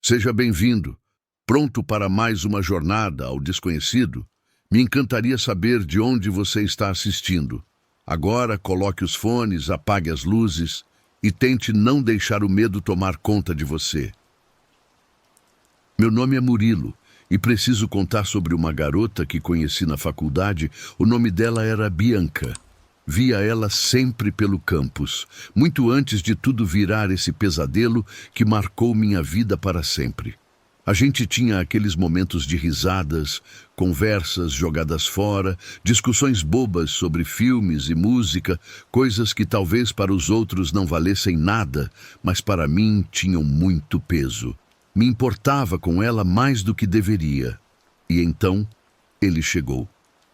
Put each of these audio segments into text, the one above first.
Seja bem-vindo. Pronto para mais uma jornada ao desconhecido? Me encantaria saber de onde você está assistindo. Agora coloque os fones, apague as luzes e tente não deixar o medo tomar conta de você. Meu nome é Murilo e preciso contar sobre uma garota que conheci na faculdade. O nome dela era Bianca. Via ela sempre pelo campus, muito antes de tudo virar esse pesadelo que marcou minha vida para sempre. A gente tinha aqueles momentos de risadas, conversas jogadas fora, discussões bobas sobre filmes e música, coisas que talvez para os outros não valessem nada, mas para mim tinham muito peso. Me importava com ela mais do que deveria. E então, ele chegou.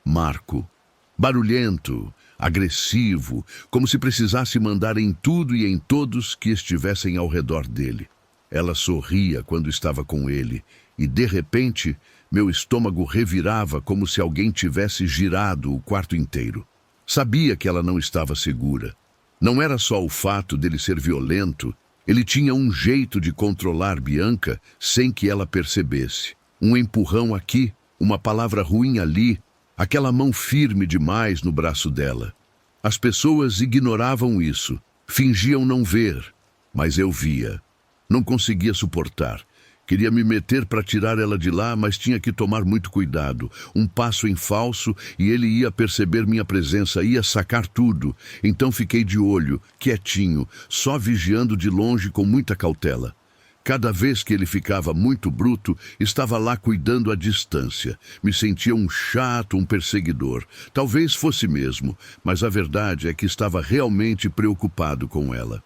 Marco. Barulhento, agressivo, como se precisasse mandar em tudo e em todos que estivessem ao redor dele. Ela sorria quando estava com ele, e de repente, meu estômago revirava como se alguém tivesse girado o quarto inteiro. Sabia que ela não estava segura. Não era só o fato dele ser violento, ele tinha um jeito de controlar Bianca sem que ela percebesse. Um empurrão aqui, uma palavra ruim ali, aquela mão firme demais no braço dela. As pessoas ignoravam isso, fingiam não ver, mas eu via. Não conseguia suportar. Queria me meter para tirar ela de lá, mas tinha que tomar muito cuidado. Um passo em falso e ele ia perceber minha presença, ia sacar tudo. Então fiquei de olho, quietinho, só vigiando de longe com muita cautela. Cada vez que ele ficava muito bruto, estava lá cuidando à distância. Me sentia um chato, um perseguidor. Talvez fosse mesmo, mas a verdade é que estava realmente preocupado com ela.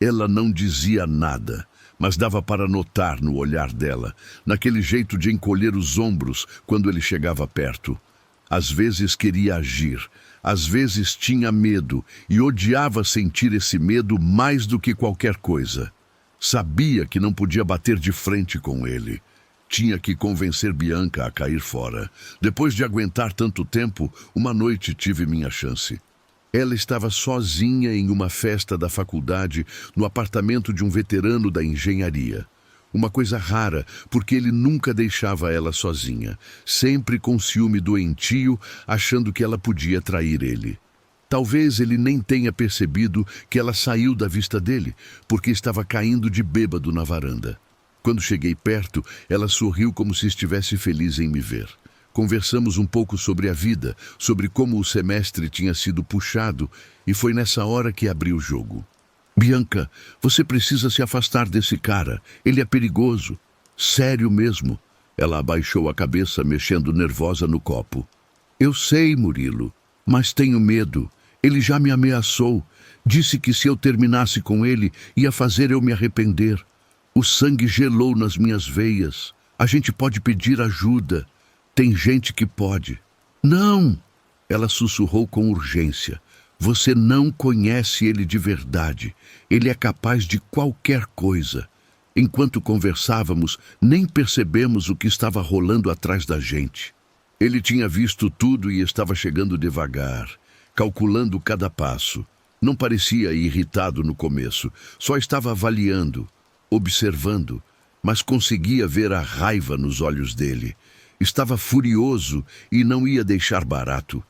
Ela não dizia nada, mas dava para notar no olhar dela, naquele jeito de encolher os ombros quando ele chegava perto. Às vezes queria agir, às vezes tinha medo e odiava sentir esse medo mais do que qualquer coisa. Sabia que não podia bater de frente com ele. Tinha que convencer Bianca a cair fora. Depois de aguentar tanto tempo, uma noite tive minha chance. Ela estava sozinha em uma festa da faculdade, no apartamento de um veterano da engenharia. Uma coisa rara, porque ele nunca deixava ela sozinha, sempre com ciúme doentio, achando que ela podia trair ele. Talvez ele nem tenha percebido que ela saiu da vista dele, porque estava caindo de bêbado na varanda. Quando cheguei perto, ela sorriu como se estivesse feliz em me ver. Conversamos um pouco sobre a vida, sobre como o semestre tinha sido puxado, e foi nessa hora que abri o jogo. Bianca, você precisa se afastar desse cara. Ele é perigoso. Sério mesmo. Ela abaixou a cabeça, mexendo nervosa no copo. Eu sei, Murilo, mas tenho medo. Ele já me ameaçou. Disse que se eu terminasse com ele, ia fazer eu me arrepender. O sangue gelou nas minhas veias. A gente pode pedir ajuda. Tem gente que pode. Não! Ela sussurrou com urgência. Você não conhece ele de verdade. Ele é capaz de qualquer coisa. Enquanto conversávamos, nem percebemos o que estava rolando atrás da gente. Ele tinha visto tudo e estava chegando devagar, calculando cada passo. Não parecia irritado no começo, só estava avaliando, observando, mas conseguia ver a raiva nos olhos dele. Estava furioso e não ia deixar barato.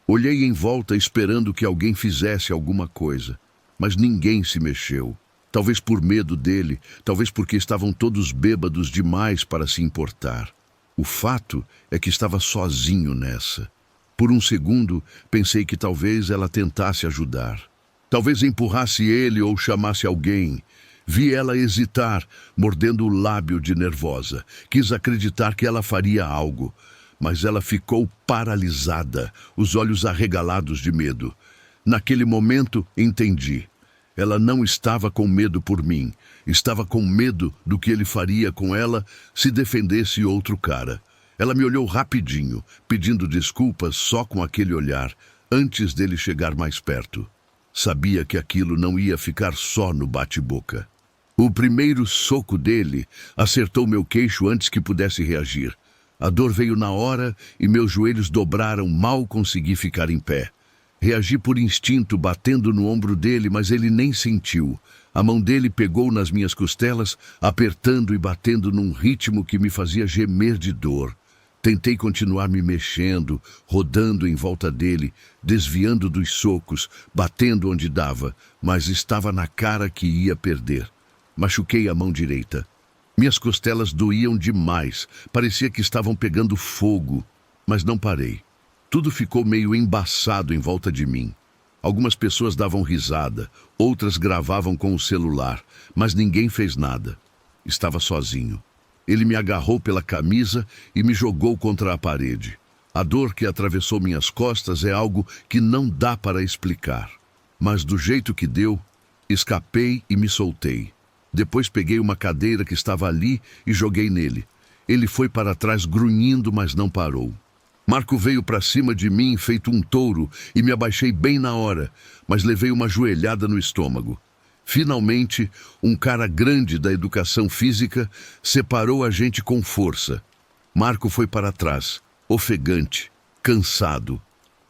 Olhei em volta esperando que alguém fizesse alguma coisa, mas ninguém se mexeu. Talvez por medo dele, talvez porque estavam todos bêbados demais para se importar. O fato é que estava sozinho nessa. Por um segundo, pensei que talvez ela tentasse ajudar. Talvez empurrasse ele ou chamasse alguém. Vi ela hesitar, mordendo o lábio de nervosa. Quis acreditar que ela faria algo, mas ela ficou paralisada, os olhos arregalados de medo. Naquele momento, entendi. Ela não estava com medo por mim. Estava com medo do que ele faria com ela se defendesse outro cara. Ela me olhou rapidinho, pedindo desculpas só com aquele olhar, antes dele chegar mais perto. Sabia que aquilo não ia ficar só no bate-boca. O primeiro soco dele acertou meu queixo antes que pudesse reagir. A dor veio na hora e meus joelhos dobraram, mal consegui ficar em pé. Reagi por instinto, batendo no ombro dele, mas ele nem sentiu. A mão dele pegou nas minhas costelas, apertando e batendo num ritmo que me fazia gemer de dor. Tentei continuar me mexendo, rodando em volta dele, desviando dos socos, batendo onde dava, mas estava na cara que ia perder. Machuquei a mão direita. Minhas costelas doíam demais, parecia que estavam pegando fogo, mas não parei. Tudo ficou meio embaçado em volta de mim. Algumas pessoas davam risada, outras gravavam com o celular, mas ninguém fez nada. Estava sozinho. Ele me agarrou pela camisa e me jogou contra a parede. A dor que atravessou minhas costas é algo que não dá para explicar. Mas do jeito que deu, escapei e me soltei. Depois peguei uma cadeira que estava ali e joguei nele. Ele foi para trás grunhindo, mas não parou. Marco veio para cima de mim feito um touro e me abaixei bem na hora, mas levei uma joelhada no estômago. Finalmente, um cara grande da educação física separou a gente com força. Marco foi para trás, ofegante, cansado.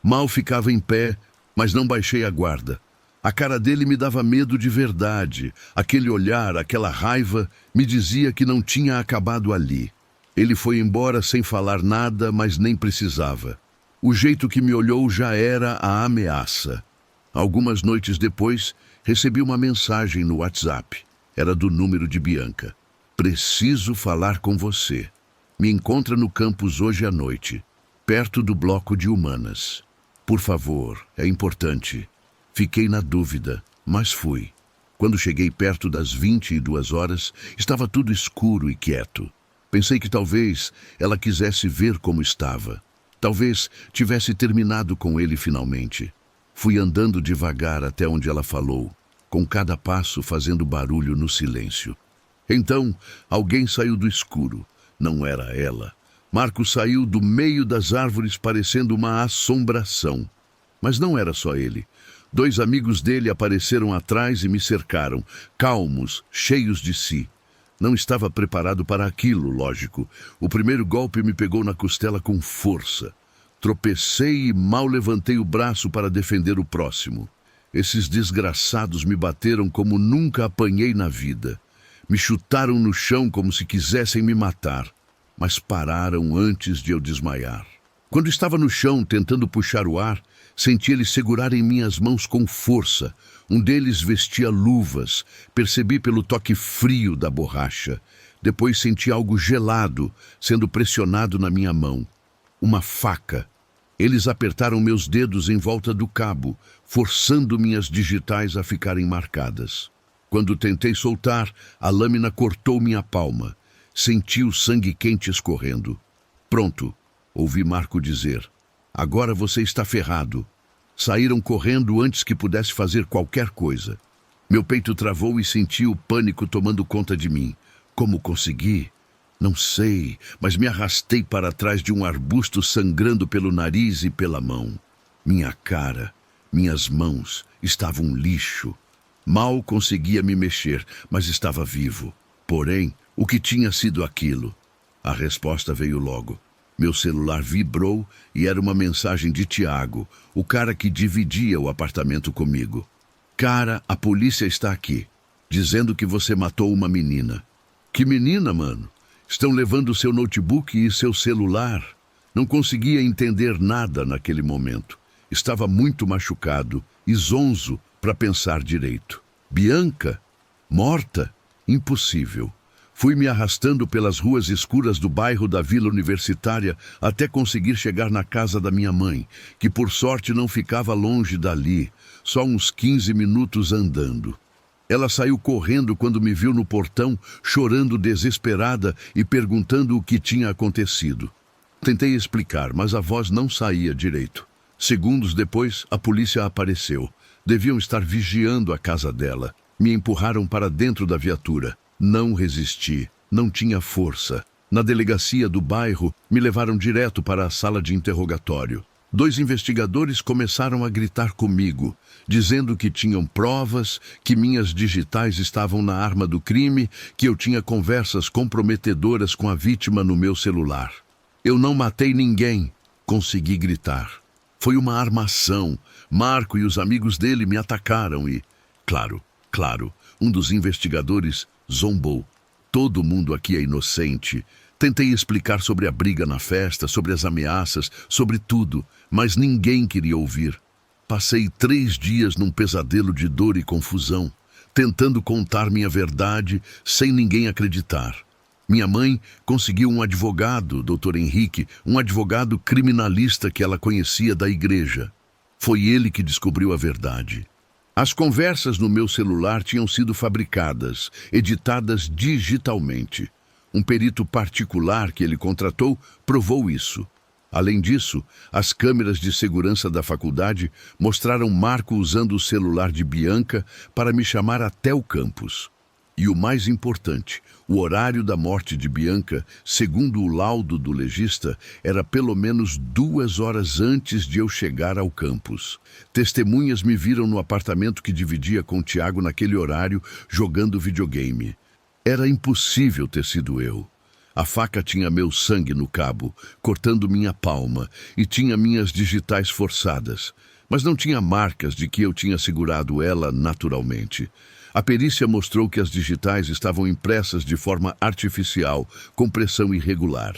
Mal ficava em pé, mas não baixei a guarda. A cara dele me dava medo de verdade. Aquele olhar, aquela raiva, me dizia que não tinha acabado ali. Ele foi embora sem falar nada, mas nem precisava. O jeito que me olhou já era a ameaça. Algumas noites depois, recebi uma mensagem no WhatsApp. Era do número de Bianca. Preciso falar com você. Me encontra no campus hoje à noite, perto do bloco de humanas. Por favor, é importante. Fiquei na dúvida, mas fui. Quando cheguei perto das 22 horas, estava tudo escuro e quieto. Pensei que talvez ela quisesse ver como estava. Talvez tivesse terminado com ele finalmente. Fui andando devagar até onde ela falou, com cada passo fazendo barulho no silêncio. Então, alguém saiu do escuro. Não era ela. Marco saiu do meio das árvores parecendo uma assombração. Mas não era só ele. 2 amigos dele apareceram atrás e me cercaram, calmos, cheios de si. Não estava preparado para aquilo, lógico. O primeiro golpe me pegou na costela com força. Tropecei e mal levantei o braço para defender o próximo. Esses desgraçados me bateram como nunca apanhei na vida. Me chutaram no chão como se quisessem me matar, mas pararam antes de eu desmaiar. Quando estava no chão tentando puxar o ar, senti eles segurarem minhas mãos com força. Um deles vestia luvas. Percebi pelo toque frio da borracha. Depois senti algo gelado sendo pressionado na minha mão. Uma faca. Eles apertaram meus dedos em volta do cabo, forçando minhas digitais a ficarem marcadas. Quando tentei soltar, a lâmina cortou minha palma. Senti o sangue quente escorrendo. Pronto, ouvi Marco dizer. Agora você está ferrado. Saíram correndo antes que pudesse fazer qualquer coisa. Meu peito travou e senti o pânico tomando conta de mim. Como consegui? Não sei, mas me arrastei para trás de um arbusto sangrando pelo nariz e pela mão. Minha cara, minhas mãos estavam um lixo. Mal conseguia me mexer, mas estava vivo. Porém, o que tinha sido aquilo? A resposta veio logo. Meu celular vibrou e era uma mensagem de Tiago, o cara que dividia o apartamento comigo. Cara, a polícia está aqui, dizendo que você matou uma menina. Que menina, mano? Estão levando seu notebook e seu celular. Não conseguia entender nada naquele momento. Estava muito machucado e zonzo para pensar direito. Bianca? Morta? Impossível. Fui me arrastando pelas ruas escuras do bairro da Vila Universitária até conseguir chegar na casa da minha mãe, que por sorte não ficava longe dali, só uns 15 minutos andando. Ela saiu correndo quando me viu no portão, chorando desesperada e perguntando o que tinha acontecido. Tentei explicar, mas a voz não saía direito. Segundos depois, a polícia apareceu. Deviam estar vigiando a casa dela. Me empurraram para dentro da viatura. Não resisti, não tinha força. Na delegacia do bairro, me levaram direto para a sala de interrogatório. 2 investigadores começaram a gritar comigo, dizendo que tinham provas, que minhas digitais estavam na arma do crime, que eu tinha conversas comprometedoras com a vítima no meu celular. Eu não matei ninguém, consegui gritar. Foi uma armação. Marco e os amigos dele me atacaram e... Claro, um dos investigadores zombou. Todo mundo aqui é inocente. Tentei explicar sobre a briga na festa, sobre as ameaças, sobre tudo, mas ninguém queria ouvir. Passei 3 dias num pesadelo de dor e confusão, tentando contar minha verdade sem ninguém acreditar. Minha mãe conseguiu um advogado, Dr. Henrique, um advogado criminalista que ela conhecia da igreja. Foi ele que descobriu a verdade. As conversas no meu celular tinham sido fabricadas, editadas digitalmente. Um perito particular que ele contratou provou isso. Além disso, as câmeras de segurança da faculdade mostraram Marco usando o celular de Bianca para me chamar até o campus. E o mais importante, o horário da morte de Bianca, segundo o laudo do legista, era pelo menos 2 horas antes de eu chegar ao campus. Testemunhas me viram no apartamento que dividia com Tiago naquele horário, jogando videogame. Era impossível ter sido eu. A faca tinha meu sangue no cabo, cortando minha palma, e tinha minhas digitais forçadas, mas não tinha marcas de que eu tinha segurado ela naturalmente. A perícia mostrou que as digitais estavam impressas de forma artificial, com pressão irregular.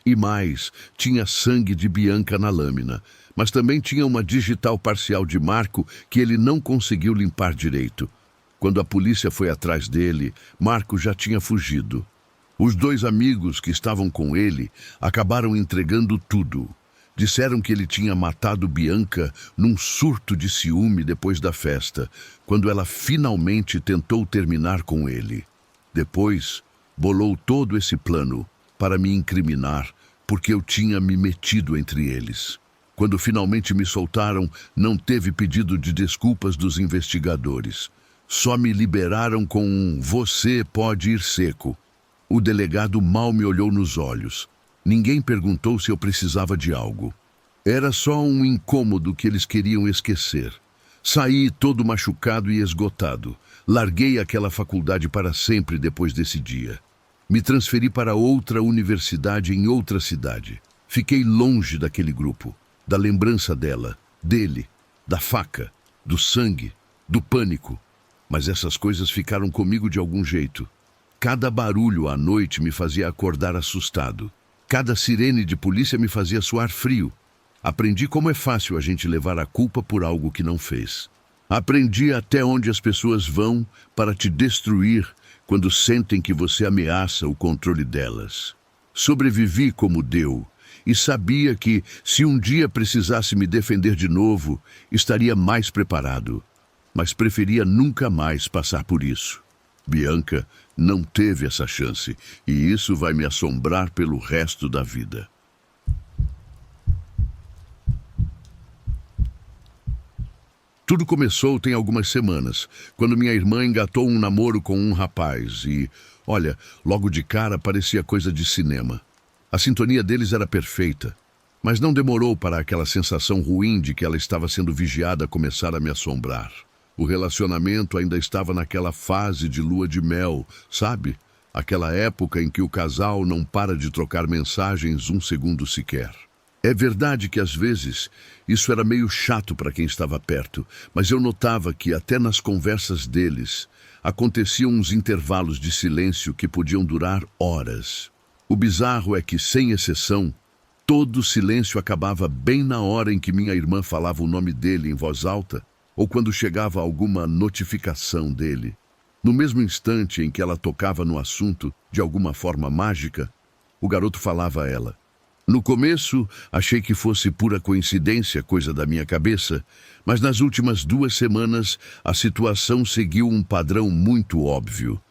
E mais, tinha sangue de Bianca na lâmina, mas também tinha uma digital parcial de Marco que ele não conseguiu limpar direito. Quando a polícia foi atrás dele, Marco já tinha fugido. Os 2 amigos que estavam com ele acabaram entregando tudo. Disseram que ele tinha matado Bianca num surto de ciúme depois da festa, quando ela finalmente tentou terminar com ele. Depois, bolou todo esse plano para me incriminar, porque eu tinha me metido entre eles. Quando finalmente me soltaram, não teve pedido de desculpas dos investigadores. Só me liberaram com um "você pode ir seco". O delegado mal me olhou nos olhos. Ninguém perguntou se eu precisava de algo. Era só um incômodo que eles queriam esquecer. Saí todo machucado e esgotado. Larguei aquela faculdade para sempre depois desse dia. Me transferi para outra universidade em outra cidade. Fiquei longe daquele grupo, da lembrança dela, dele, da faca, do sangue, do pânico. Mas essas coisas ficaram comigo de algum jeito. Cada barulho à noite me fazia acordar assustado. Cada sirene de polícia me fazia suar frio. Aprendi como é fácil a gente levar a culpa por algo que não fez. Aprendi até onde as pessoas vão para te destruir quando sentem que você ameaça o controle delas. Sobrevivi como deu e sabia que, se um dia precisasse me defender de novo, estaria mais preparado. Mas preferia nunca mais passar por isso. Bianca não teve essa chance, e isso vai me assombrar pelo resto da vida. Tudo começou tem algumas semanas, quando minha irmã engatou um namoro com um rapaz e, olha, logo de cara parecia coisa de cinema. A sintonia deles era perfeita, mas não demorou para aquela sensação ruim de que ela estava sendo vigiada começar a me assombrar. O relacionamento ainda estava naquela fase de lua de mel, sabe? Aquela época em que o casal não para de trocar mensagens um segundo sequer. É verdade que às vezes isso era meio chato para quem estava perto, mas eu notava que até nas conversas deles aconteciam uns intervalos de silêncio que podiam durar horas. O bizarro é que, sem exceção, todo o silêncio acabava bem na hora em que minha irmã falava o nome dele em voz alta, ou quando chegava alguma notificação dele. No mesmo instante em que ela tocava no assunto, de alguma forma mágica, o garoto falava a ela. No começo, achei que fosse pura coincidência, coisa da minha cabeça, mas nas últimas 2 semanas, a situação seguiu um padrão muito óbvio.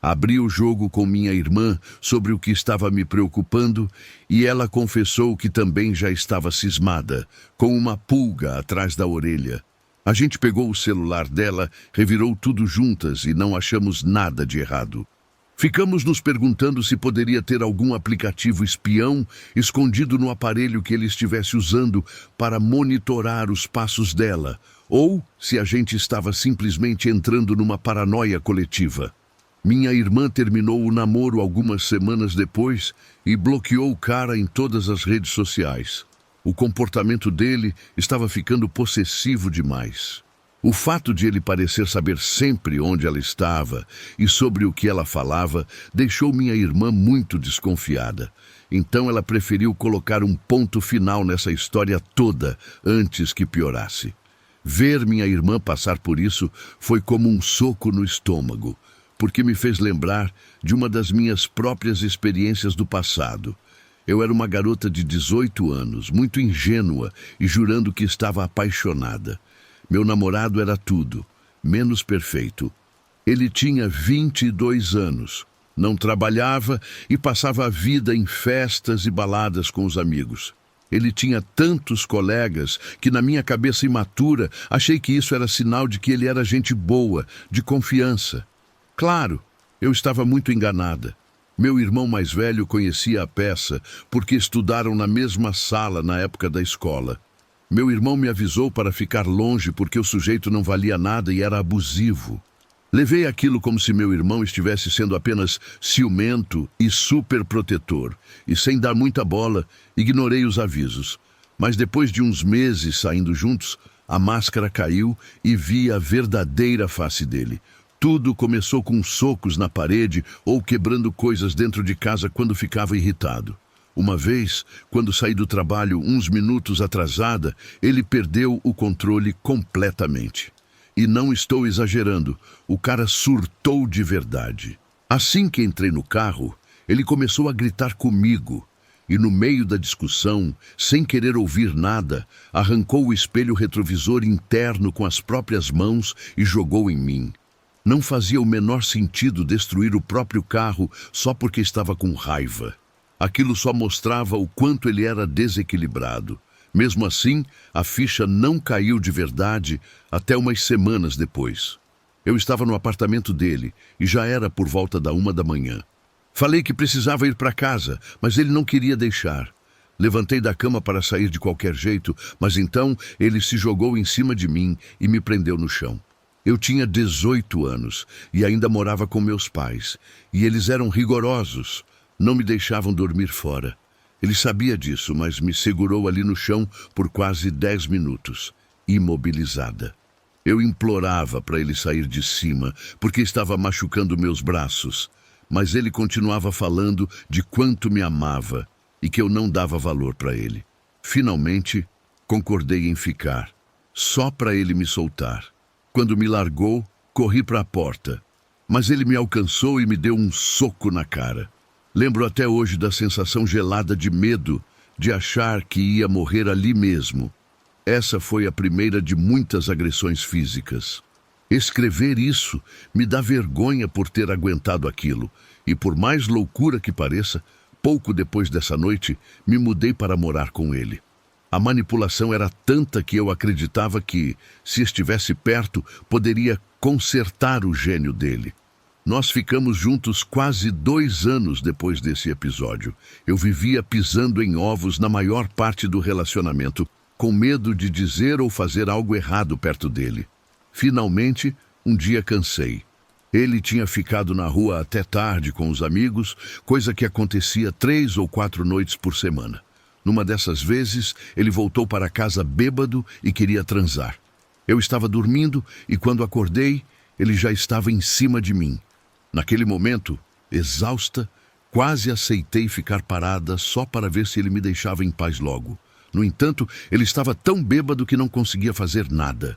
Abri o jogo com minha irmã sobre o que estava me preocupando e ela confessou que também já estava cismada, com uma pulga atrás da orelha. A gente pegou o celular dela, revirou tudo juntas e não achamos nada de errado. Ficamos nos perguntando se poderia ter algum aplicativo espião escondido no aparelho que ele estivesse usando para monitorar os passos dela, ou se a gente estava simplesmente entrando numa paranoia coletiva. Minha irmã terminou o namoro algumas semanas depois e bloqueou o cara em todas as redes sociais. O comportamento dele estava ficando possessivo demais. O fato de ele parecer saber sempre onde ela estava e sobre o que ela falava deixou minha irmã muito desconfiada. Então ela preferiu colocar um ponto final nessa história toda antes que piorasse. Ver minha irmã passar por isso foi como um soco no estômago, porque me fez lembrar de uma das minhas próprias experiências do passado. Eu era uma garota de 18 anos, muito ingênua e jurando que estava apaixonada. Meu namorado era tudo, menos perfeito. Ele tinha 22 anos, não trabalhava e passava a vida em festas e baladas com os amigos. Ele tinha tantos colegas que, na minha cabeça imatura, achei que isso era sinal de que ele era gente boa, de confiança. Claro, eu estava muito enganada. Meu irmão mais velho conhecia a peça porque estudaram na mesma sala na época da escola. Meu irmão me avisou para ficar longe porque o sujeito não valia nada e era abusivo. Levei aquilo como se meu irmão estivesse sendo apenas ciumento e superprotetor, e sem dar muita bola, ignorei os avisos. Mas depois de uns meses saindo juntos, a máscara caiu e vi a verdadeira face dele. Tudo começou com socos na parede ou quebrando coisas dentro de casa quando ficava irritado. Uma vez, quando saí do trabalho uns minutos atrasada, ele perdeu o controle completamente. E não estou exagerando, o cara surtou de verdade. Assim que entrei no carro, ele começou a gritar comigo. E no meio da discussão, sem querer ouvir nada, arrancou o espelho retrovisor interno com as próprias mãos e jogou em mim. Não fazia o menor sentido destruir o próprio carro só porque estava com raiva. Aquilo só mostrava o quanto ele era desequilibrado. Mesmo assim, a ficha não caiu de verdade até umas semanas depois. Eu estava no apartamento dele e já era por volta da 1 da manhã. Falei que precisava ir para casa, mas ele não queria deixar. Levantei da cama para sair de qualquer jeito, mas então ele se jogou em cima de mim e me prendeu no chão. Eu tinha 18 anos e ainda morava com meus pais, e eles eram rigorosos, não me deixavam dormir fora. Ele sabia disso, mas me segurou ali no chão por quase 10 minutos, imobilizada. Eu implorava para ele sair de cima, porque estava machucando meus braços, mas ele continuava falando de quanto me amava e que eu não dava valor para ele. Finalmente, concordei em ficar, só para ele me soltar. Quando me largou, corri para a porta, mas ele me alcançou e me deu um soco na cara. Lembro até hoje da sensação gelada de medo, de achar que ia morrer ali mesmo. Essa foi a primeira de muitas agressões físicas. Escrever isso me dá vergonha por ter aguentado aquilo, e por mais loucura que pareça, pouco depois dessa noite, me mudei para morar com ele. A manipulação era tanta que eu acreditava que, se estivesse perto, poderia consertar o gênio dele. Nós ficamos juntos quase 2 anos depois desse episódio. Eu vivia pisando em ovos na maior parte do relacionamento, com medo de dizer ou fazer algo errado perto dele. Finalmente, um dia cansei. Ele tinha ficado na rua até tarde com os amigos, coisa que acontecia 3 ou 4 noites por semana. Numa dessas vezes, ele voltou para casa bêbado e queria transar. Eu estava dormindo e quando acordei, ele já estava em cima de mim. Naquele momento, exausta, quase aceitei ficar parada só para ver se ele me deixava em paz logo. No entanto, ele estava tão bêbado que não conseguia fazer nada.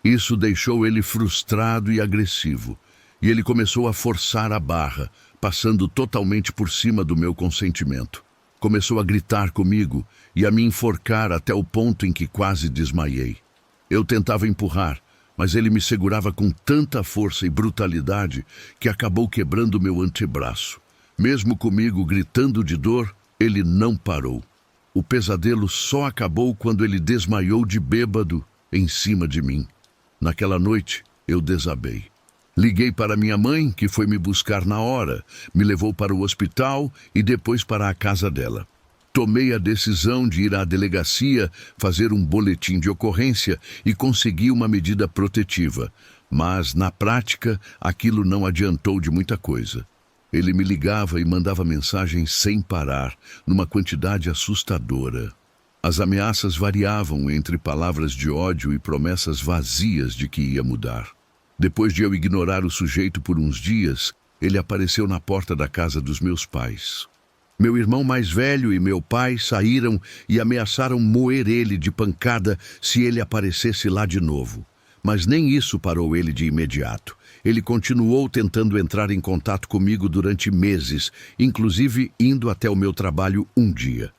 Isso deixou ele frustrado e agressivo, e ele começou a forçar a barra, passando totalmente por cima do meu consentimento. Começou a gritar comigo e a me enforcar até o ponto em que quase desmaiei. Eu tentava empurrar, mas ele me segurava com tanta força e brutalidade que acabou quebrando meu antebraço. Mesmo comigo gritando de dor, ele não parou. O pesadelo só acabou quando ele desmaiou de bêbado em cima de mim. Naquela noite, eu desabei. Liguei para minha mãe, que foi me buscar na hora, me levou para o hospital e depois para a casa dela. Tomei a decisão de ir à delegacia, fazer um boletim de ocorrência e conseguir uma medida protetiva. Mas, na prática, aquilo não adiantou de muita coisa. Ele me ligava e mandava mensagens sem parar, numa quantidade assustadora. As ameaças variavam entre palavras de ódio e promessas vazias de que ia mudar. Depois de eu ignorar o sujeito por uns dias, ele apareceu na porta da casa dos meus pais. Meu irmão mais velho e meu pai saíram e ameaçaram moer ele de pancada se ele aparecesse lá de novo. Mas nem isso parou ele de imediato. Ele continuou tentando entrar em contato comigo durante meses, inclusive indo até o meu trabalho um dia.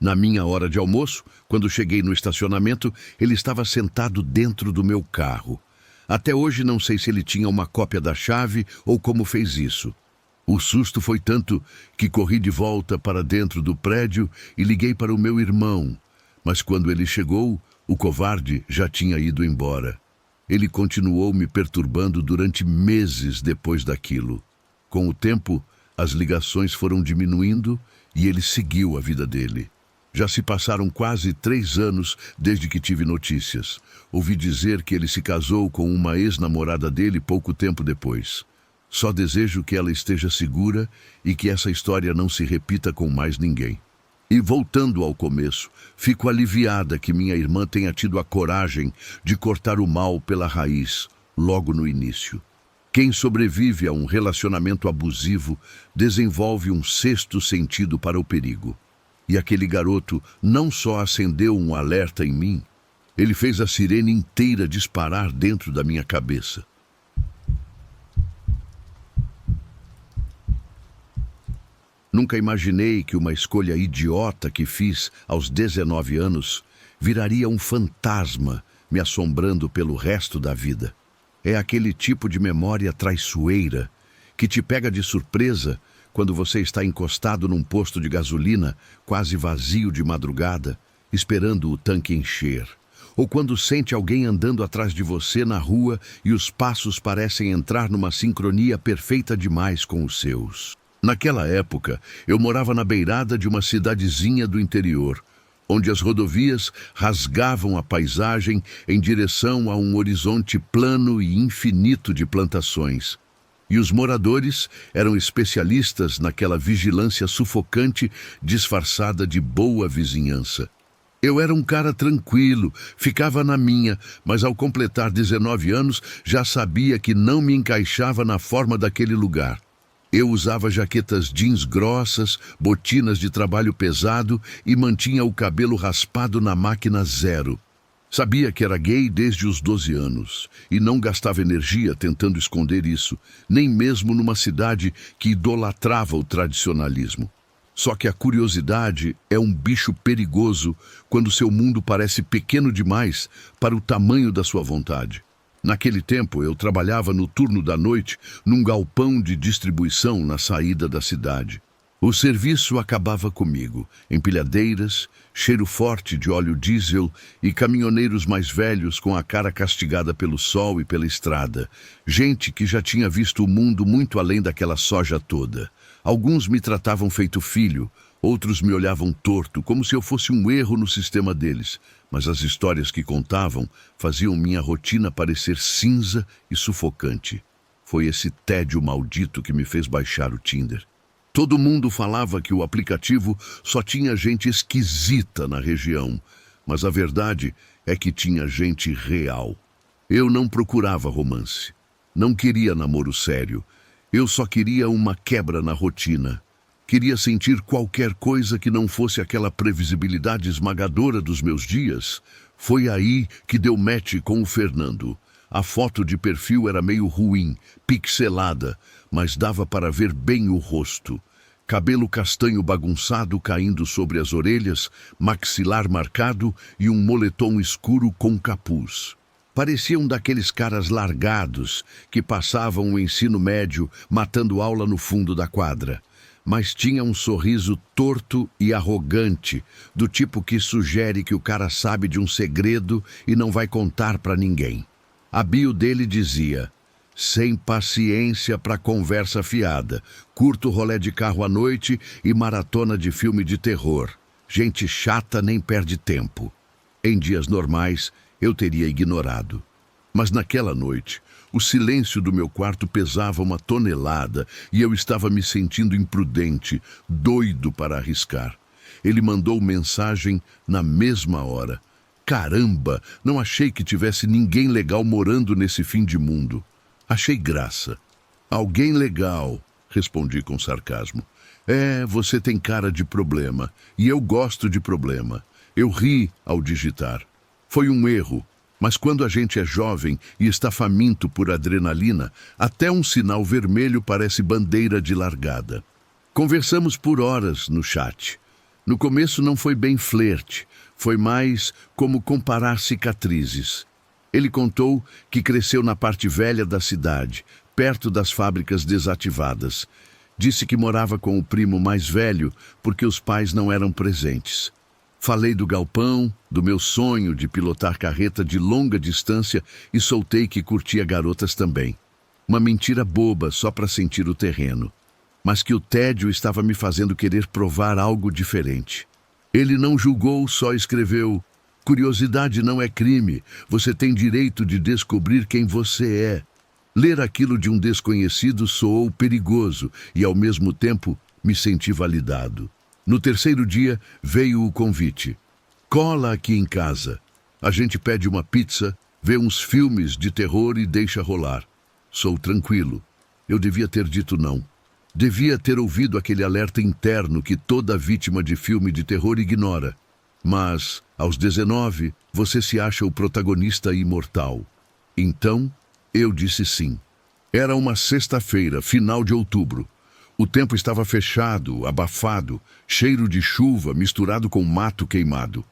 Na minha hora de almoço, quando cheguei no estacionamento, ele estava sentado dentro do meu carro. Até hoje não sei se ele tinha uma cópia da chave ou como fez isso. O susto foi tanto que corri de volta para dentro do prédio e liguei para o meu irmão. Mas quando ele chegou, o covarde já tinha ido embora. Ele continuou me perturbando durante meses depois daquilo. Com o tempo, as ligações foram diminuindo e ele seguiu a vida dele. Já se passaram quase 3 anos desde que tive notícias. Ouvi dizer que ele se casou com uma ex-namorada dele pouco tempo depois. Só desejo que ela esteja segura e que essa história não se repita com mais ninguém. E voltando ao começo, fico aliviada que minha irmã tenha tido a coragem de cortar o mal pela raiz, logo no início. Quem sobrevive a um relacionamento abusivo desenvolve um 6º sentido para o perigo. E aquele garoto não só acendeu um alerta em mim, ele fez a sirene inteira disparar dentro da minha cabeça. Nunca imaginei que uma escolha idiota que fiz aos 19 anos viraria um fantasma me assombrando pelo resto da vida. É aquele tipo de memória traiçoeira que te pega de surpresa quando você está encostado num posto de gasolina, quase vazio de madrugada, esperando o tanque encher. Ou quando sente alguém andando atrás de você na rua e os passos parecem entrar numa sincronia perfeita demais com os seus. Naquela época, eu morava na beirada de uma cidadezinha do interior, onde as rodovias rasgavam a paisagem em direção a um horizonte plano e infinito de plantações. E os moradores eram especialistas naquela vigilância sufocante disfarçada de boa vizinhança. Eu era um cara tranquilo, ficava na minha, mas ao completar 19 anos já sabia que não me encaixava na forma daquele lugar. Eu usava jaquetas jeans grossas, botinas de trabalho pesado e mantinha o cabelo raspado na máquina zero. Sabia que era gay desde os 12 anos e não gastava energia tentando esconder isso, nem mesmo numa cidade que idolatrava o tradicionalismo. Só que a curiosidade é um bicho perigoso quando seu mundo parece pequeno demais para o tamanho da sua vontade. Naquele tempo, eu trabalhava no turno da noite num galpão de distribuição na saída da cidade. O serviço acabava comigo, empilhadeiras, cheiro forte de óleo diesel e caminhoneiros mais velhos com a cara castigada pelo sol e pela estrada. Gente que já tinha visto o mundo muito além daquela soja toda. Alguns me tratavam feito filho, outros me olhavam torto, como se eu fosse um erro no sistema deles. Mas as histórias que contavam faziam minha rotina parecer cinza e sufocante. Foi esse tédio maldito que me fez baixar o Tinder. Todo mundo falava que o aplicativo só tinha gente esquisita na região, mas a verdade é que tinha gente real. Eu não procurava romance, não queria namoro sério, eu só queria uma quebra na rotina. Queria sentir qualquer coisa que não fosse aquela previsibilidade esmagadora dos meus dias. Foi aí que deu match com o Fernando. A foto de perfil era meio ruim, pixelada, mas dava para ver bem o rosto. Cabelo castanho bagunçado caindo sobre as orelhas, maxilar marcado e um moletom escuro com capuz. Parecia um daqueles caras largados que passavam o ensino médio matando aula no fundo da quadra. Mas tinha um sorriso torto e arrogante, do tipo que sugere que o cara sabe de um segredo e não vai contar para ninguém. A bio dele dizia: sem paciência para conversa fiada, curto rolê de carro à noite e maratona de filme de terror. Gente chata nem perde tempo. Em dias normais, eu teria ignorado. Mas naquela noite, o silêncio do meu quarto pesava uma tonelada e eu estava me sentindo imprudente, doido para arriscar. Ele mandou mensagem na mesma hora. Caramba, não achei que tivesse ninguém legal morando nesse fim de mundo. Achei graça. Alguém legal, respondi com sarcasmo. Você tem cara de problema, e eu gosto de problema. Eu ri ao digitar. Foi um erro, mas quando a gente é jovem e está faminto por adrenalina, até um sinal vermelho parece bandeira de largada. Conversamos por horas no chat. No começo não foi bem flerte, foi mais como comparar cicatrizes. Ele contou que cresceu na parte velha da cidade, perto das fábricas desativadas. Disse que morava com o primo mais velho porque os pais não eram presentes. Falei do galpão, do meu sonho de pilotar carreta de longa distância e soltei que curtia garotas também. Uma mentira boba só para sentir o terreno. Mas que o tédio estava me fazendo querer provar algo diferente. Ele não julgou, só escreveu: curiosidade não é crime, você tem direito de descobrir quem você é. Ler aquilo de um desconhecido soou perigoso e, ao mesmo tempo, me senti validado. No terceiro dia, veio o convite. Cola aqui em casa. A gente pede uma pizza, vê uns filmes de terror e deixa rolar. Sou tranquilo. Eu devia ter dito não. Devia ter ouvido aquele alerta interno que toda vítima de filme de terror ignora. Mas, aos 19, você se acha o protagonista imortal. Então, eu disse sim. Era uma sexta-feira, final de outubro. O tempo estava fechado, abafado, cheiro de chuva misturado com mato queimado.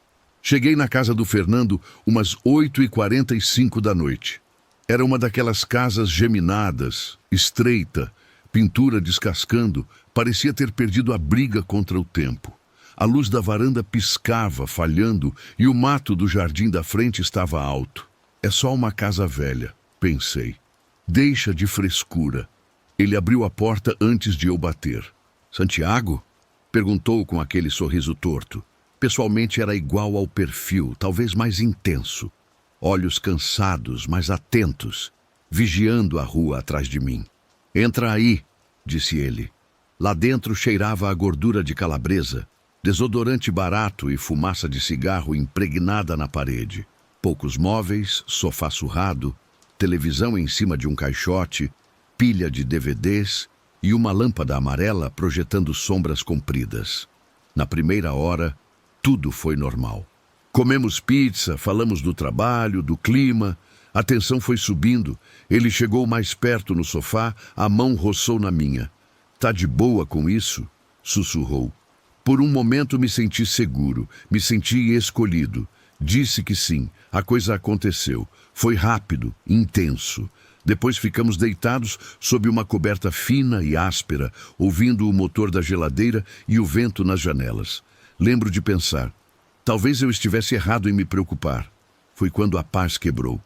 Cheguei na casa do Fernando umas 8h45 da noite. Era uma daquelas casas geminadas, estreita, pintura descascando, parecia ter perdido a briga contra o tempo. A luz da varanda piscava, falhando, e o mato do jardim da frente estava alto. É só uma casa velha, pensei. Deixa de frescura. Ele abriu a porta antes de eu bater. Santiago? Perguntou com aquele sorriso torto. Pessoalmente era igual ao perfil, talvez mais intenso. Olhos cansados, mas atentos, vigiando a rua atrás de mim. Entra aí, disse ele. Lá dentro cheirava a gordura de calabresa, desodorante barato e fumaça de cigarro impregnada na parede. Poucos móveis, sofá surrado, televisão em cima de um caixote, pilha de DVDs e uma lâmpada amarela projetando sombras compridas. Na primeira hora, tudo foi normal. Comemos pizza, falamos do trabalho, do clima. A tensão foi subindo. Ele chegou mais perto no sofá, a mão roçou na minha. Tá de boa com isso? Sussurrou. Por um momento me senti seguro, me senti escolhido. Disse que sim, a coisa aconteceu. Foi rápido, intenso. Depois ficamos deitados sob uma coberta fina e áspera, ouvindo o motor da geladeira e o vento nas janelas. Lembro de pensar, talvez eu estivesse errado em me preocupar. Foi quando a paz quebrou.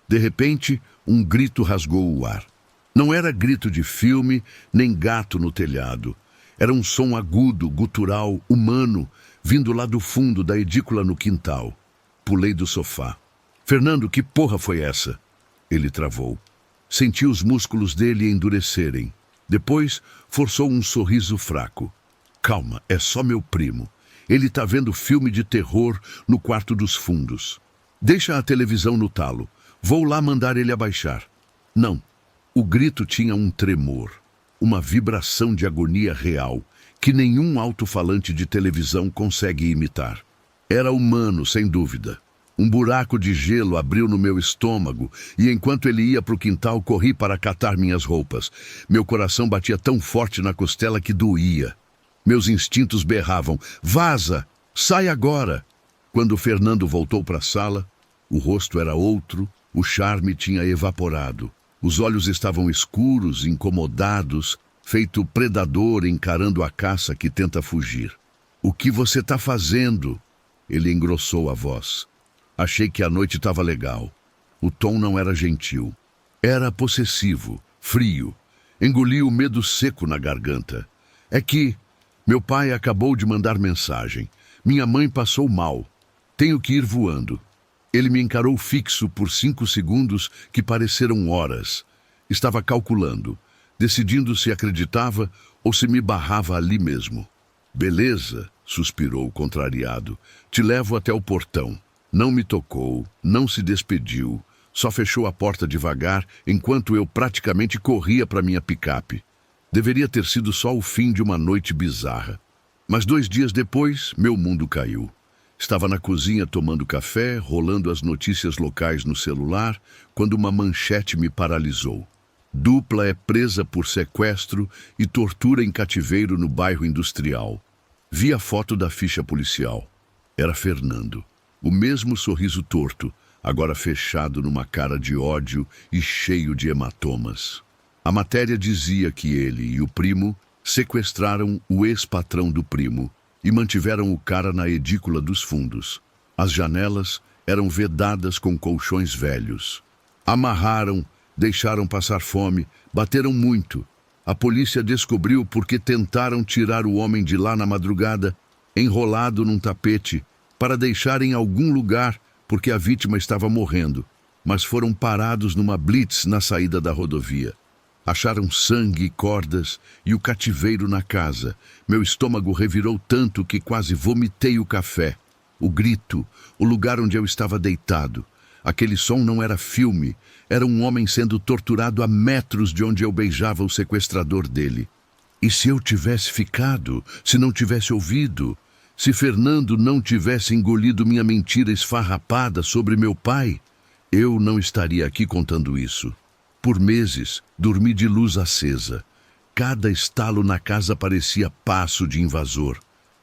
De repente, um grito rasgou o ar. Não era grito de filme, nem gato no telhado. Era um som agudo, gutural, humano, vindo lá do fundo da edícula no quintal. Pulei do sofá. Fernando, que porra foi essa? Ele travou. Senti os músculos dele endurecerem. Depois, forçou um sorriso fraco. Calma, é só meu primo. Ele tá vendo filme de terror no quarto dos fundos. Deixa a televisão no talo. Vou lá mandar ele abaixar. Não. O grito tinha um tremor, uma vibração de agonia real, que nenhum alto-falante de televisão consegue imitar. Era humano, sem dúvida. Um buraco de gelo abriu no meu estômago e enquanto ele ia para o quintal, corri para catar minhas roupas. Meu coração batia tão forte na costela que doía. Meus instintos berravam, vaza, sai agora. Quando Fernando voltou para a sala, o rosto era outro, o charme tinha evaporado. Os olhos estavam escuros, incomodados, feito predador encarando a caça que tenta fugir. O que você está fazendo? Ele engrossou a voz. Achei que a noite estava legal. O tom não era gentil. Era possessivo, frio. Engoli o medo seco na garganta. É que meu pai acabou de mandar mensagem. Minha mãe passou mal. Tenho que ir voando. Ele me encarou fixo por 5 segundos que pareceram horas. Estava calculando, decidindo se acreditava ou se me barrava ali mesmo. Beleza, suspirou contrariado. Te levo até o portão. Não me tocou, não se despediu, só fechou a porta devagar enquanto eu praticamente corria para minha picape. Deveria ter sido só o fim de uma noite bizarra. Mas 2 dias depois, meu mundo caiu. Estava na cozinha tomando café, rolando as notícias locais no celular, quando uma manchete me paralisou. Dupla é presa por sequestro e tortura em cativeiro no bairro industrial. Vi a foto da ficha policial. Era Fernando. O mesmo sorriso torto, agora fechado numa cara de ódio e cheio de hematomas. A matéria dizia que ele e o primo sequestraram o ex-patrão do primo e mantiveram o cara na edícula dos fundos. As janelas eram vedadas com colchões velhos. Amarraram, deixaram passar fome, bateram muito. A polícia descobriu porque tentaram tirar o homem de lá na madrugada, enrolado num tapete, para deixar em algum lugar porque a vítima estava morrendo, mas foram parados numa blitz na saída da rodovia. Acharam sangue e cordas e o cativeiro na casa. Meu estômago revirou tanto que quase vomitei o café. O grito, o lugar onde eu estava deitado. Aquele som não era filme, era um homem sendo torturado a metros de onde eu beijava o sequestrador dele. E se eu tivesse ficado, se não tivesse ouvido, se Fernando não tivesse engolido minha mentira esfarrapada sobre meu pai, eu não estaria aqui contando isso. Por meses, dormi de luz acesa. Cada estalo na casa parecia passo de invasor.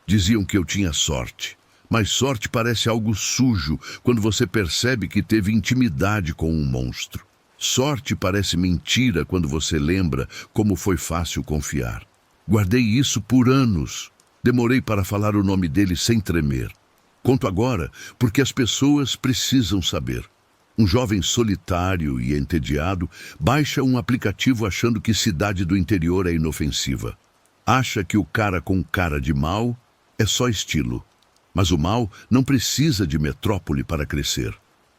Diziam que eu tinha sorte. Mas sorte parece algo sujo quando você percebe que teve intimidade com um monstro. Sorte parece mentira quando você lembra como foi fácil confiar. Guardei isso por anos. Demorei para falar o nome dele sem tremer. Conto agora porque as pessoas precisam saber. Um jovem solitário e entediado baixa um aplicativo achando que cidade do interior é inofensiva. Acha que o cara com cara de mal é só estilo. Mas o mal não precisa de metrópole para crescer.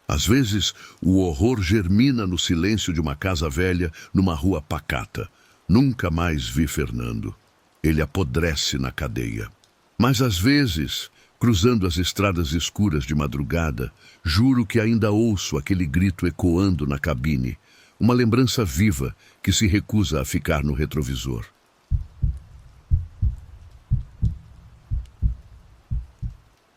Às vezes, o horror germina no silêncio de uma casa velha, numa rua pacata. Nunca mais vi Fernando. Ele apodrece na cadeia. Mas às vezes, cruzando as estradas escuras de madrugada, juro que ainda ouço aquele grito ecoando na cabine, uma lembrança viva que se recusa a ficar no retrovisor.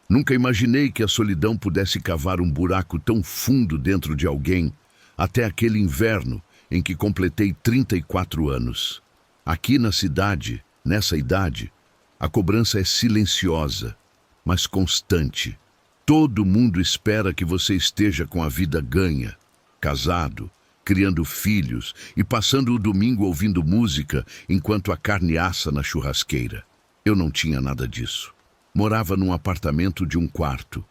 Nunca imaginei que a solidão pudesse cavar um buraco tão fundo dentro de alguém, até aquele inverno em que completei 34 anos. Aqui na cidade, nessa idade, a cobrança é silenciosa, mas constante. Todo mundo espera que você esteja com a vida ganha, casado, criando filhos e passando o domingo ouvindo música enquanto a carne assa na churrasqueira. Eu não tinha nada disso. Morava num apartamento de um quarto,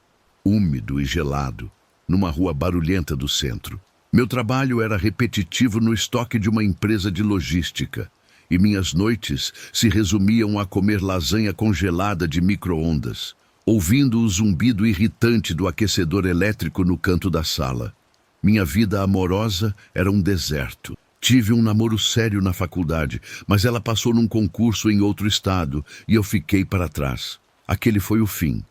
úmido e gelado, numa rua barulhenta do centro. Meu trabalho era repetitivo no estoque de uma empresa de logística, e minhas noites se resumiam a comer lasanha congelada de micro-ondas, ouvindo o zumbido irritante do aquecedor elétrico no canto da sala. Minha vida amorosa era um deserto. Tive um namoro sério na faculdade, mas ela passou num concurso em outro estado e eu fiquei para trás. Aquele foi o fim.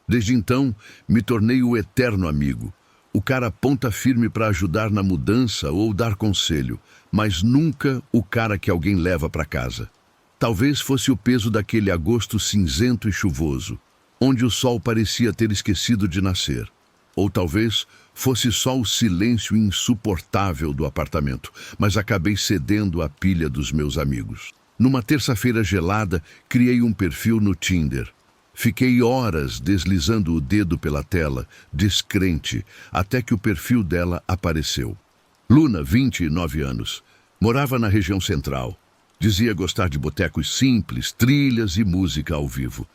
Desde então, me tornei o eterno amigo. O cara ponta firme para ajudar na mudança ou dar conselho, mas nunca o cara que alguém leva para casa. Talvez fosse o peso daquele agosto cinzento e chuvoso, onde o sol parecia ter esquecido de nascer. Ou talvez fosse só o silêncio insuportável do apartamento, mas acabei cedendo à pilha dos meus amigos. Numa terça-feira gelada, criei um perfil no Tinder. Fiquei horas deslizando o dedo pela tela, descrente, até que o perfil dela apareceu. Luna, 29 anos. Morava na região central. Dizia gostar de botecos simples, trilhas e música ao vivo.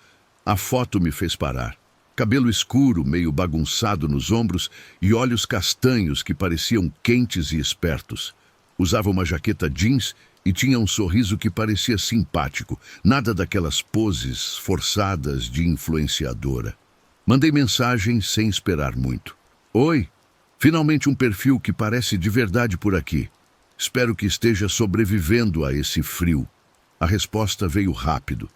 A foto me fez parar. Cabelo escuro, meio bagunçado nos ombros e olhos castanhos que pareciam quentes e espertos. Usava uma jaqueta jeans e tinha um sorriso que parecia simpático, nada daquelas poses forçadas de influenciadora. Mandei mensagem sem esperar muito. Oi, finalmente um perfil que parece de verdade por aqui. Espero que esteja sobrevivendo a esse frio. A resposta veio rápido.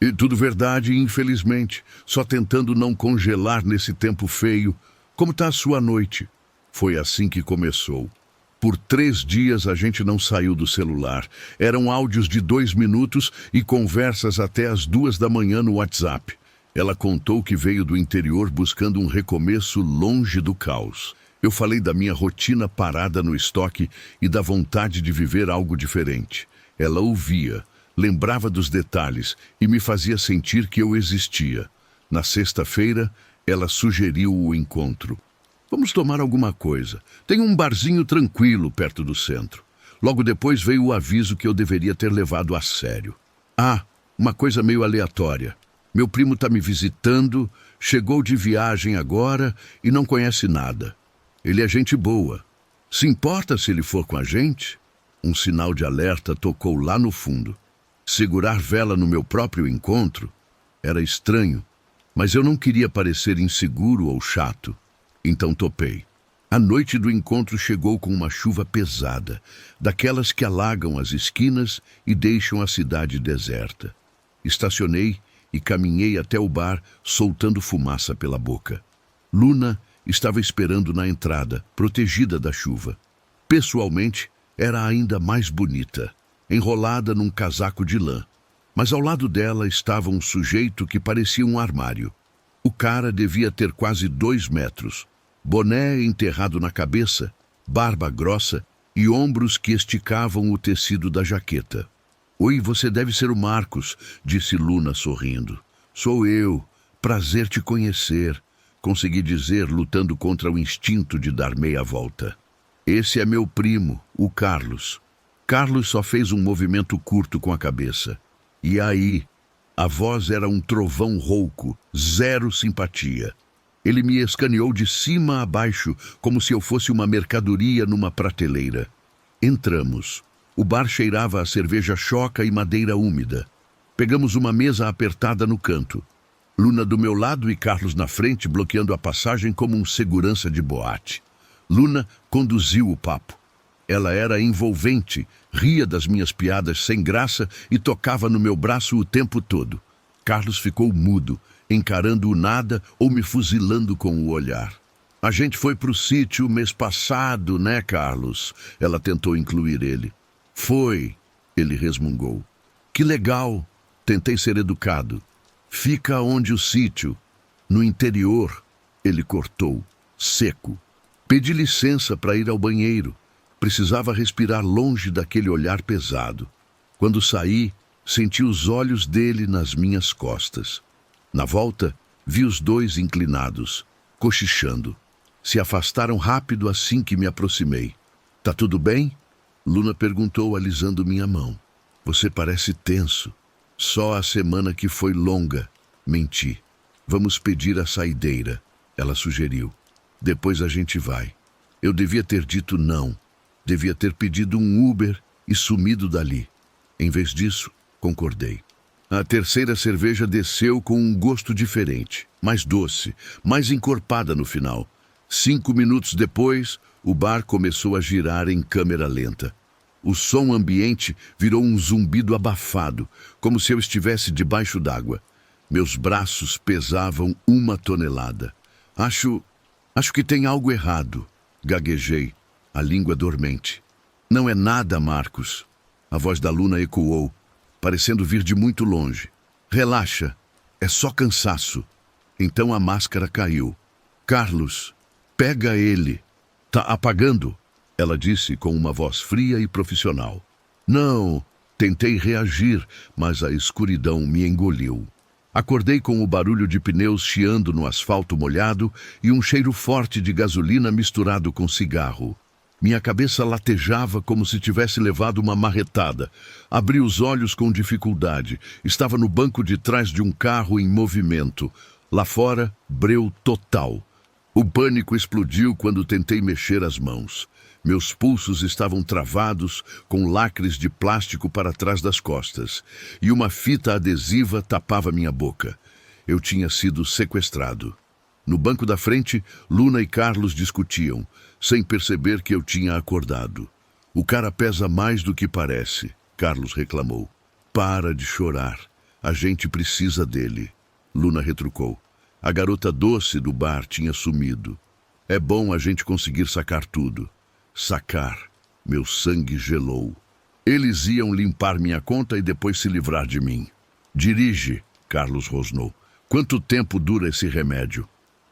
E tudo verdade, infelizmente. Só tentando não congelar nesse tempo feio. Como tá a sua noite? Foi assim que começou. Por 3 dias a gente não saiu do celular. Eram áudios de 2 minutos e conversas até as 2 da manhã no WhatsApp. Ela contou que veio do interior buscando um recomeço longe do caos. Eu falei da minha rotina parada no estoque e da vontade de viver algo diferente. Ela ouvia, lembrava dos detalhes e me fazia sentir que eu existia. Na sexta-feira, ela sugeriu o encontro. Vamos tomar alguma coisa. Tem um barzinho tranquilo perto do centro. Logo depois veio o aviso que eu deveria ter levado a sério. Ah, uma coisa meio aleatória. Meu primo está me visitando, chegou de viagem agora e não conhece nada. Ele é gente boa. Se importa se ele for com a gente? Um sinal de alerta tocou lá no fundo. Segurar vela no meu próprio encontro era estranho, mas eu não queria parecer inseguro ou chato. Então topei. A noite do encontro chegou com uma chuva pesada, daquelas que alagam as esquinas e deixam a cidade deserta. Estacionei e caminhei até o bar, soltando fumaça pela boca. Luna estava esperando na entrada, protegida da chuva. Pessoalmente, era ainda mais bonita, enrolada num casaco de lã. Mas ao lado dela estava um sujeito que parecia um armário. O cara devia ter quase 2 metros, boné enterrado na cabeça, barba grossa e ombros que esticavam o tecido da jaqueta. Oi, você deve ser o Marcos, disse Luna sorrindo. Sou eu, prazer te conhecer, consegui dizer, lutando contra o instinto de dar meia volta. Esse é meu primo, o Carlos. Carlos só fez um movimento curto com a cabeça. E aí? A voz era um trovão rouco, zero simpatia. Ele me escaneou de cima a baixo, como se eu fosse uma mercadoria numa prateleira. Entramos. O bar cheirava a cerveja choca e madeira úmida. Pegamos uma mesa apertada no canto. Luna do meu lado e Carlos na frente, bloqueando a passagem como um segurança de boate. Luna conduziu o papo. Ela era envolvente, ria das minhas piadas sem graça e tocava no meu braço o tempo todo. Carlos ficou mudo, encarando o nada ou me fuzilando com o olhar. A gente foi pro sítio mês passado, né, Carlos? Ela tentou incluir ele. Foi, ele resmungou. Que legal, tentei ser educado. Fica onde o sítio? No interior, ele cortou, seco. Pedi licença para ir ao banheiro. Precisava respirar longe daquele olhar pesado. Quando saí, senti os olhos dele nas minhas costas. Na volta, vi os dois inclinados, cochichando. Se afastaram rápido assim que me aproximei. Tá tudo bem? Luna perguntou, alisando minha mão. Você parece tenso. Só a semana que foi longa. Menti. Vamos pedir a saideira, ela sugeriu. Depois a gente vai. Eu devia ter dito não. Devia ter pedido um Uber e sumido dali. Em vez disso, concordei. A terceira cerveja desceu com um gosto diferente, mais doce, mais encorpada no final. 5 minutos depois, o bar começou a girar em câmera lenta. O som ambiente virou um zumbido abafado, como se eu estivesse debaixo d'água. Meus braços pesavam 1 tonelada. Acho que tem algo errado, gaguejei, a língua dormente. Não é nada, Marcos. A voz da Luna ecoou, parecendo vir de muito longe. Relaxa, é só cansaço. Então a máscara caiu. Carlos, pega ele. Tá apagando? Ela disse com uma voz fria e profissional. Não, tentei reagir, mas a escuridão me engoliu. Acordei com o barulho de pneus chiando no asfalto molhado e um cheiro forte de gasolina misturado com cigarro. Minha cabeça latejava como se tivesse levado uma marretada. Abri os olhos com dificuldade. Estava no banco de trás de um carro em movimento. Lá fora, breu total. O pânico explodiu quando tentei mexer as mãos. Meus pulsos estavam travados, com lacres de plástico para trás das costas, e uma fita adesiva tapava minha boca. Eu tinha sido sequestrado. No banco da frente, Luna e Carlos discutiam, sem perceber que eu tinha acordado. O cara pesa mais do que parece, Carlos reclamou. Para de chorar. A gente precisa dele, Luna retrucou. A garota doce do bar tinha sumido. É bom a gente conseguir sacar tudo. Sacar. Meu sangue gelou. Eles iam limpar minha conta e depois se livrar de mim. Dirige, Carlos rosnou. Quanto tempo dura esse remédio?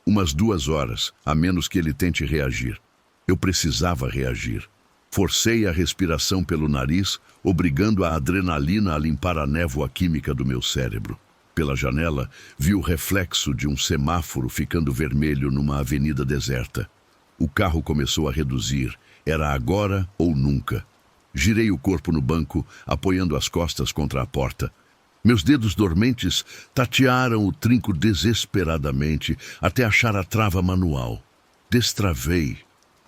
Umas 2 horas, a menos que ele tente reagir. Eu precisava reagir. Forcei a respiração pelo nariz, obrigando a adrenalina a limpar a névoa química do meu cérebro. Pela janela, vi o reflexo de um semáforo ficando vermelho numa avenida deserta. O carro começou a reduzir. Era agora ou nunca. Girei o corpo no banco, apoiando as costas contra a porta. Meus dedos dormentes tatearam o trinco desesperadamente até achar a trava manual. Destravei.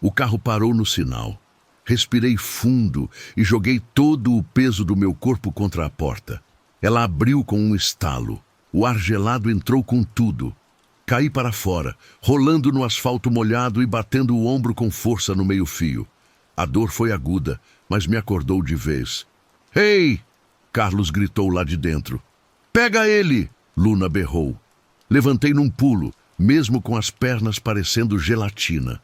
O carro parou no sinal. Respirei fundo e joguei todo o peso do meu corpo contra a porta. Ela abriu com um estalo. O ar gelado entrou com tudo. Caí para fora, rolando no asfalto molhado e batendo o ombro com força no meio-fio. A dor foi aguda, mas me acordou de vez. Ei! Carlos gritou lá de dentro. Pega ele! Luna berrou. Levantei num pulo, mesmo com as pernas parecendo gelatina.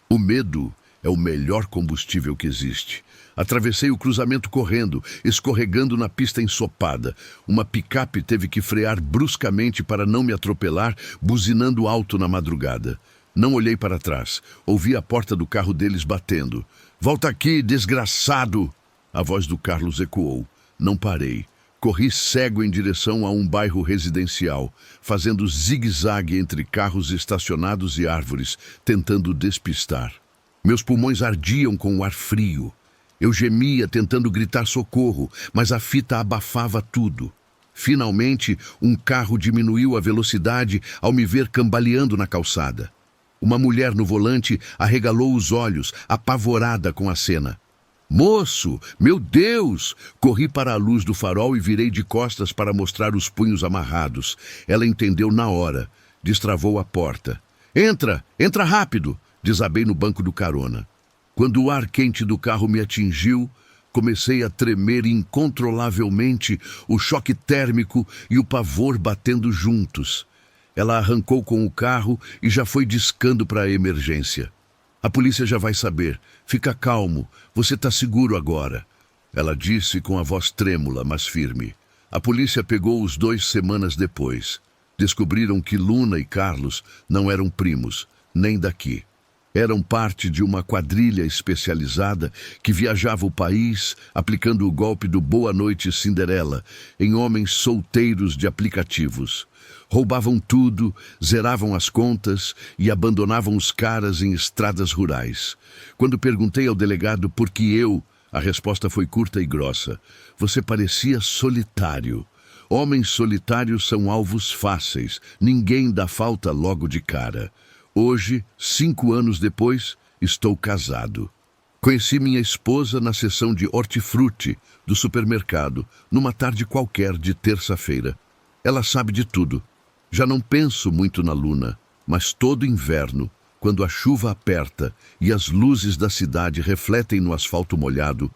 O medo é o melhor combustível que existe. Atravessei o cruzamento correndo, escorregando na pista ensopada. Uma picape teve que frear bruscamente para não me atropelar, buzinando alto na madrugada. Não olhei para trás. Ouvi a porta do carro deles batendo. Volta aqui, desgraçado! A voz do Carlos ecoou. Não parei. Corri cego em direção a um bairro residencial, fazendo zigue-zague entre carros estacionados e árvores, tentando despistar. Meus pulmões ardiam com o ar frio. Eu gemia tentando gritar socorro, mas a fita abafava tudo. Finalmente, um carro diminuiu a velocidade ao me ver cambaleando na calçada. Uma mulher no volante arregalou os olhos, apavorada com a cena. Moço, meu Deus! Corri para a luz do farol e virei de costas para mostrar os punhos amarrados. Ela entendeu na hora. Destravou a porta. Entra! Entra rápido! Desabei no banco do carona. Quando o ar quente do carro me atingiu, comecei a tremer incontrolavelmente, o choque térmico e o pavor batendo juntos. Ela arrancou com o carro e já foi discando para a emergência. A polícia já vai saber. Fica calmo, você está seguro agora. Ela disse com a voz trêmula, mas firme. A polícia pegou os 2 semanas depois. Descobriram que Luna e Carlos não eram primos, nem daqui. Eram parte de uma quadrilha especializada que viajava o país aplicando o golpe do Boa Noite Cinderela em homens solteiros de aplicativos. Roubavam tudo, zeravam as contas e abandonavam os caras em estradas rurais. Quando perguntei ao delegado por que eu, a resposta foi curta e grossa. Você parecia solitário. Homens solitários são alvos fáceis, ninguém dá falta logo de cara. Hoje, 5 anos depois, estou casado. Conheci minha esposa na seção de hortifruti do supermercado, numa tarde qualquer de terça-feira. Ela sabe de tudo. Já não penso muito na Luna, mas todo inverno, quando a chuva aperta e as luzes da cidade refletem no asfalto molhado,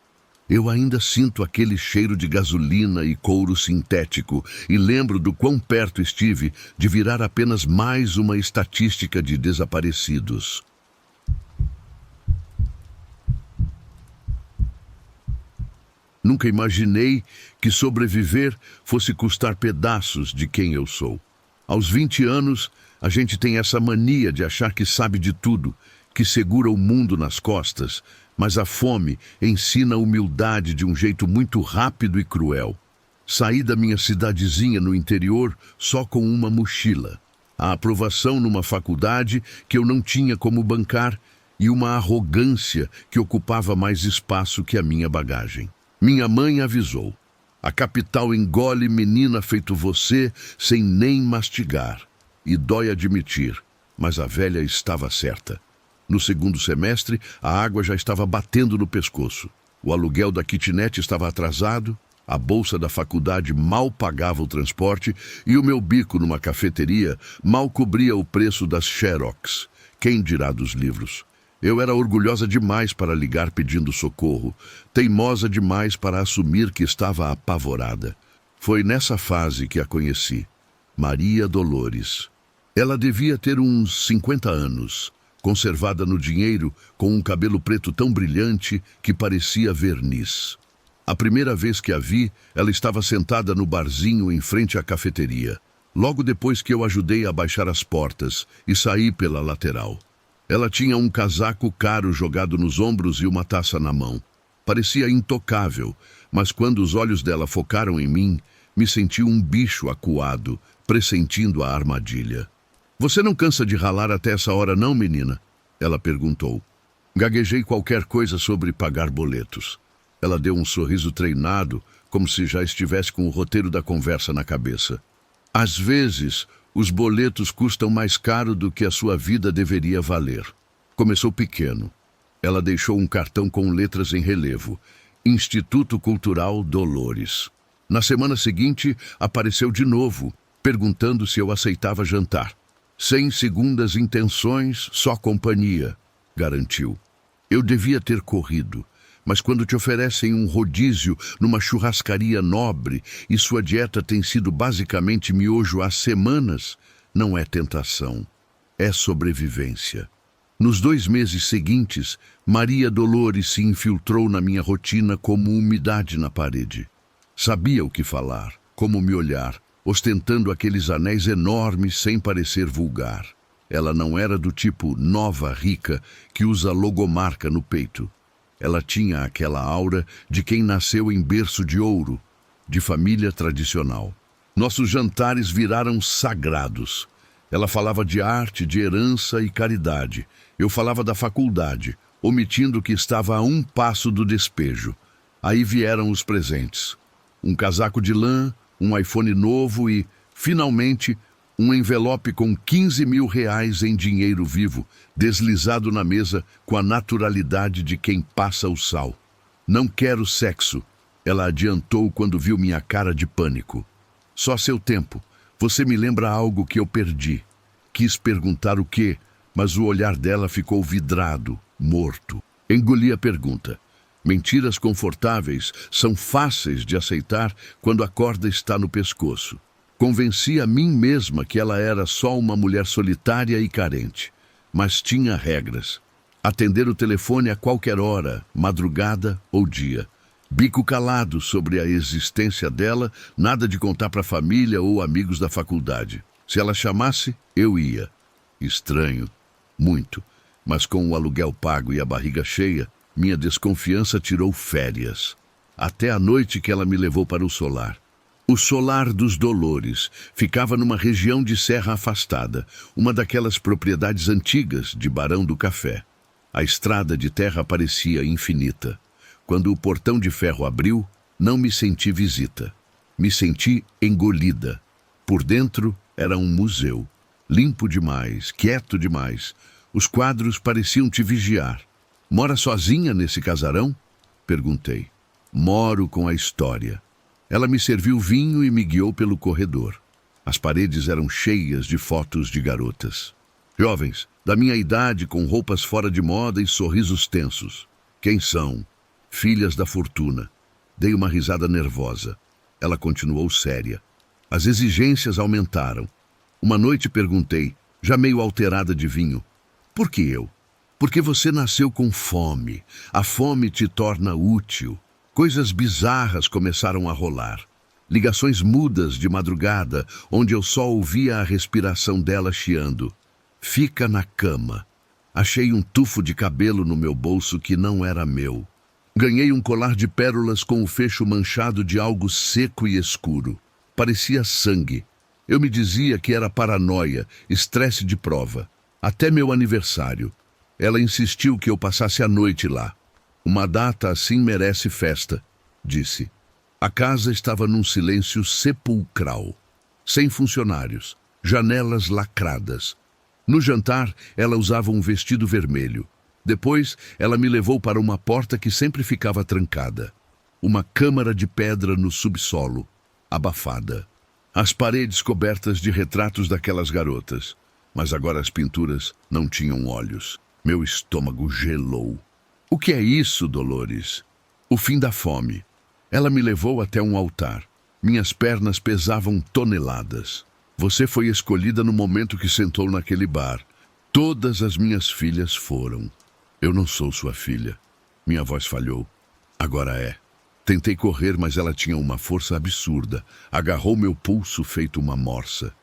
eu ainda sinto aquele cheiro de gasolina e couro sintético e lembro do quão perto estive de virar apenas mais uma estatística de desaparecidos. Nunca imaginei que sobreviver fosse custar pedaços de quem eu sou. Aos 20 anos, a gente tem essa mania de achar que sabe de tudo, que segura o mundo nas costas, mas a fome ensina a humildade de um jeito muito rápido e cruel. Saí da minha cidadezinha no interior só com uma mochila, a aprovação numa faculdade que eu não tinha como bancar e uma arrogância que ocupava mais espaço que a minha bagagem. Minha mãe avisou. A capital engole menina feito você sem nem mastigar. E dói admitir, mas a velha estava certa. No segundo semestre, a água já estava batendo no pescoço. O aluguel da kitnet estava atrasado, a bolsa da faculdade mal pagava o transporte e o meu bico numa cafeteria mal cobria o preço das Xerox. Quem dirá dos livros? Eu era orgulhosa demais para ligar pedindo socorro, teimosa demais para assumir que estava apavorada. Foi nessa fase que a conheci. Maria Dolores. Ela devia ter uns 50 anos, conservada no dinheiro, com um cabelo preto tão brilhante que parecia verniz. A primeira vez que a vi, ela estava sentada no barzinho em frente à cafeteria, logo depois que eu ajudei a baixar as portas e saí pela lateral. Ela tinha um casaco caro jogado nos ombros e uma taça na mão. Parecia intocável, mas quando os olhos dela focaram em mim, me senti um bicho acuado, pressentindo a armadilha. Você não cansa de ralar até essa hora não, menina? Ela perguntou. Gaguejei qualquer coisa sobre pagar boletos. Ela deu um sorriso treinado, como se já estivesse com o roteiro da conversa na cabeça. Às vezes, os boletos custam mais caro do que a sua vida deveria valer. Começou pequeno. Ela deixou um cartão com letras em relevo. Instituto Cultural Dolores. Na semana seguinte, apareceu de novo, perguntando se eu aceitava jantar. Sem segundas intenções, só companhia, garantiu. Eu devia ter corrido, mas quando te oferecem um rodízio numa churrascaria nobre e sua dieta tem sido basicamente miojo há semanas, não é tentação, é sobrevivência. Nos 2 meses seguintes, Maria Dolores se infiltrou na minha rotina como umidade na parede. Sabia o que falar, como me olhar, ostentando aqueles anéis enormes sem parecer vulgar. Ela não era do tipo nova rica que usa logomarca no peito. Ela tinha aquela aura de quem nasceu em berço de ouro, de família tradicional. Nossos jantares viraram sagrados. Ela falava de arte, de herança e caridade. Eu falava da faculdade, omitindo que estava a um passo do despejo. Aí vieram os presentes. Um casaco de lã, um iPhone novo e, finalmente, um envelope com 15 mil reais em dinheiro vivo, deslizado na mesa com a naturalidade de quem passa o sal. Não quero sexo, ela adiantou quando viu minha cara de pânico. Só seu tempo. Você me lembra algo que eu perdi. Quis perguntar o quê, mas o olhar dela ficou vidrado, morto. Engoli a pergunta. Mentiras confortáveis são fáceis de aceitar quando a corda está no pescoço. Convenci a mim mesma que ela era só uma mulher solitária e carente. Mas tinha regras. Atender o telefone a qualquer hora, madrugada ou dia. Bico calado sobre a existência dela, nada de contar para a família ou amigos da faculdade. Se ela chamasse, eu ia. Estranho, muito, mas com o aluguel pago e a barriga cheia, minha desconfiança tirou férias. Até a noite que ela me levou para o solar. O Solar dos Dolores ficava numa região de serra afastada, uma daquelas propriedades antigas de Barão do Café. A estrada de terra parecia infinita. Quando o portão de ferro abriu, não me senti visita. Me senti engolida. Por dentro era um museu. Limpo demais, quieto demais. Os quadros pareciam te vigiar. Mora sozinha nesse casarão? Perguntei. Moro com a história. Ela me serviu vinho e me guiou pelo corredor. As paredes eram cheias de fotos de garotas. Jovens, da minha idade, com roupas fora de moda e sorrisos tensos. Quem são? Filhas da fortuna. Dei uma risada nervosa. Ela continuou séria. As exigências aumentaram. Uma noite perguntei, já meio alterada de vinho, por que eu? Porque você nasceu com fome. A fome te torna útil. Coisas bizarras começaram a rolar. Ligações mudas de madrugada, onde eu só ouvia a respiração dela chiando. Fica na cama. Achei um tufo de cabelo no meu bolso que não era meu. Ganhei um colar de pérolas com o fecho manchado de algo seco e escuro. Parecia sangue. Eu me dizia que era paranoia, estresse de prova. Até meu aniversário. Ela insistiu que eu passasse a noite lá. Uma data assim merece festa, disse. A casa estava num silêncio sepulcral. Sem funcionários, janelas lacradas. No jantar, ela usava um vestido vermelho. Depois, ela me levou para uma porta que sempre ficava trancada. Uma câmara de pedra no subsolo, abafada. As paredes cobertas de retratos daquelas garotas. Mas agora as pinturas não tinham olhos. Meu estômago gelou. O que é isso, Dolores? O fim da fome. Ela me levou até um altar. Minhas pernas pesavam toneladas. Você foi escolhida no momento que sentou naquele bar. Todas as minhas filhas foram. Eu não sou sua filha. Minha voz falhou. Agora é. Tentei correr, mas ela tinha uma força absurda. Agarrou meu pulso feito uma morsa.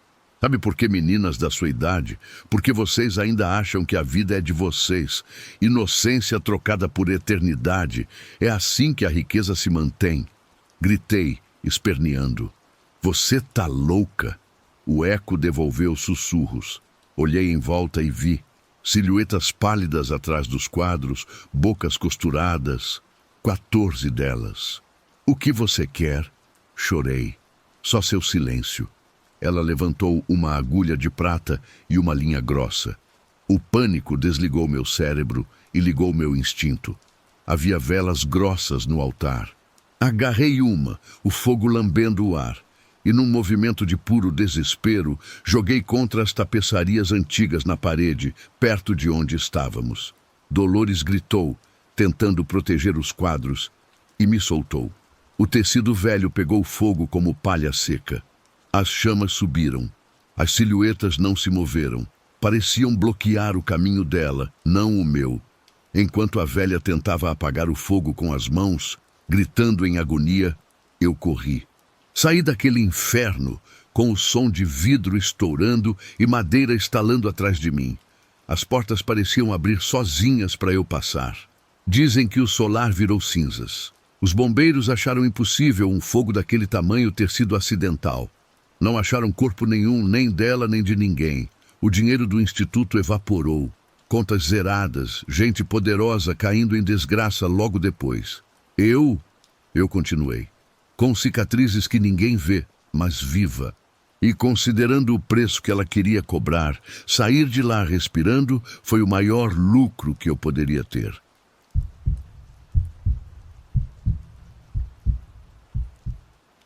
Sabe por que, meninas da sua idade? Porque vocês ainda acham que a vida é de vocês. Inocência trocada por eternidade. É assim que a riqueza se mantém. Gritei, esperneando. Você tá louca? O eco devolveu sussurros. Olhei em volta e vi silhuetas pálidas atrás dos quadros, bocas costuradas. 14 delas. O que você quer? Chorei. Só seu silêncio. Ela levantou uma agulha de prata e uma linha grossa. O pânico desligou meu cérebro e ligou meu instinto. Havia velas grossas no altar. Agarrei uma, o fogo lambendo o ar, e num movimento de puro desespero, joguei contra as tapeçarias antigas na parede, perto de onde estávamos. Dolores gritou, tentando proteger os quadros, e me soltou. O tecido velho pegou fogo como palha seca. As chamas subiram. As silhuetas não se moveram. Pareciam bloquear o caminho dela, não o meu. Enquanto a velha tentava apagar o fogo com as mãos, gritando em agonia, eu corri. Saí daquele inferno, com o som de vidro estourando e madeira estalando atrás de mim. As portas pareciam abrir sozinhas para eu passar. Dizem que o solar virou cinzas. Os bombeiros acharam impossível um fogo daquele tamanho ter sido acidental. Não acharam corpo nenhum, nem dela nem de ninguém. O dinheiro do instituto evaporou. Contas zeradas, gente poderosa caindo em desgraça logo depois. Eu continuei. Com cicatrizes que ninguém vê, mas viva. E considerando o preço que ela queria cobrar, sair de lá respirando foi o maior lucro que eu poderia ter.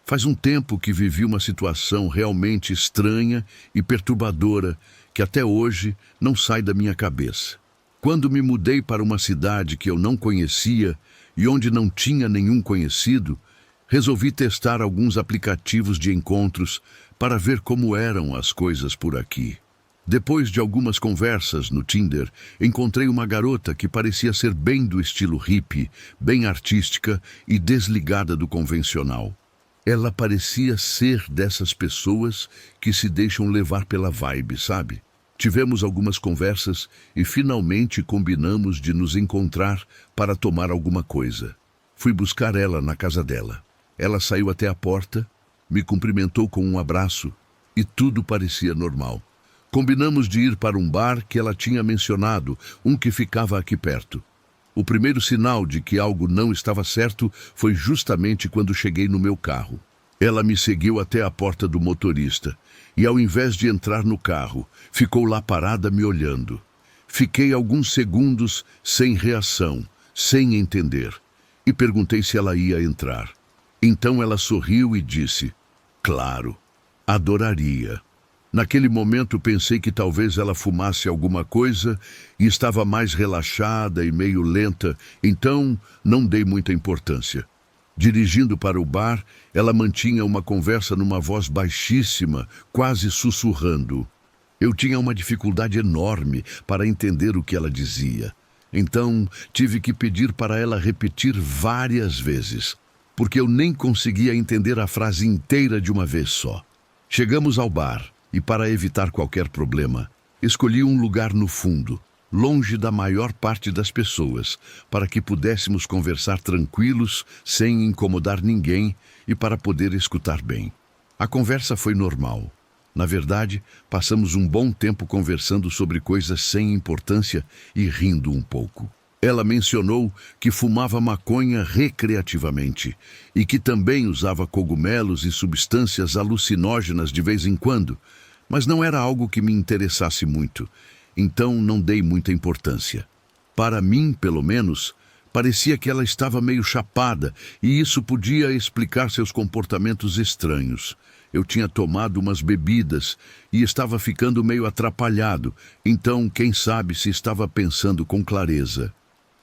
Faz um tempo que vivi uma situação realmente estranha e perturbadora que até hoje não sai da minha cabeça. Quando me mudei para uma cidade que eu não conhecia e onde não tinha nenhum conhecido, resolvi testar alguns aplicativos de encontros para ver como eram as coisas por aqui. Depois de algumas conversas no Tinder, encontrei uma garota que parecia ser bem do estilo hippie, bem artística e desligada do convencional. Ela parecia ser dessas pessoas que se deixam levar pela vibe, sabe? Tivemos algumas conversas e finalmente combinamos de nos encontrar para tomar alguma coisa. Fui buscar ela na casa dela. Ela saiu até a porta, me cumprimentou com um abraço e tudo parecia normal. Combinamos de ir para um bar que ela tinha mencionado, um que ficava aqui perto. O primeiro sinal de que algo não estava certo foi justamente quando cheguei no meu carro. Ela me seguiu até a porta do motorista e, ao invés de entrar no carro, ficou lá parada me olhando. Fiquei alguns segundos sem reação, sem entender, e perguntei se ela ia entrar. Então ela sorriu e disse, claro, adoraria. Naquele momento pensei que talvez ela fumasse alguma coisa e estava mais relaxada e meio lenta, então não dei muita importância. Dirigindo para o bar, ela mantinha uma conversa numa voz baixíssima, quase sussurrando. Eu tinha uma dificuldade enorme para entender o que ela dizia. Então tive que pedir para ela repetir várias vezes, porque eu nem conseguia entender a frase inteira de uma vez só. Chegamos ao bar. E para evitar qualquer problema, escolhi um lugar no fundo, longe da maior parte das pessoas, para que pudéssemos conversar tranquilos, sem incomodar ninguém e para poder escutar bem. A conversa foi normal. Na verdade, passamos um bom tempo conversando sobre coisas sem importância e rindo um pouco. Ela mencionou que fumava maconha recreativamente e que também usava cogumelos e substâncias alucinógenas de vez em quando, mas não era algo que me interessasse muito, então não dei muita importância. Para mim, pelo menos, parecia que ela estava meio chapada e isso podia explicar seus comportamentos estranhos. Eu tinha tomado umas bebidas e estava ficando meio atrapalhado, então quem sabe se estava pensando com clareza.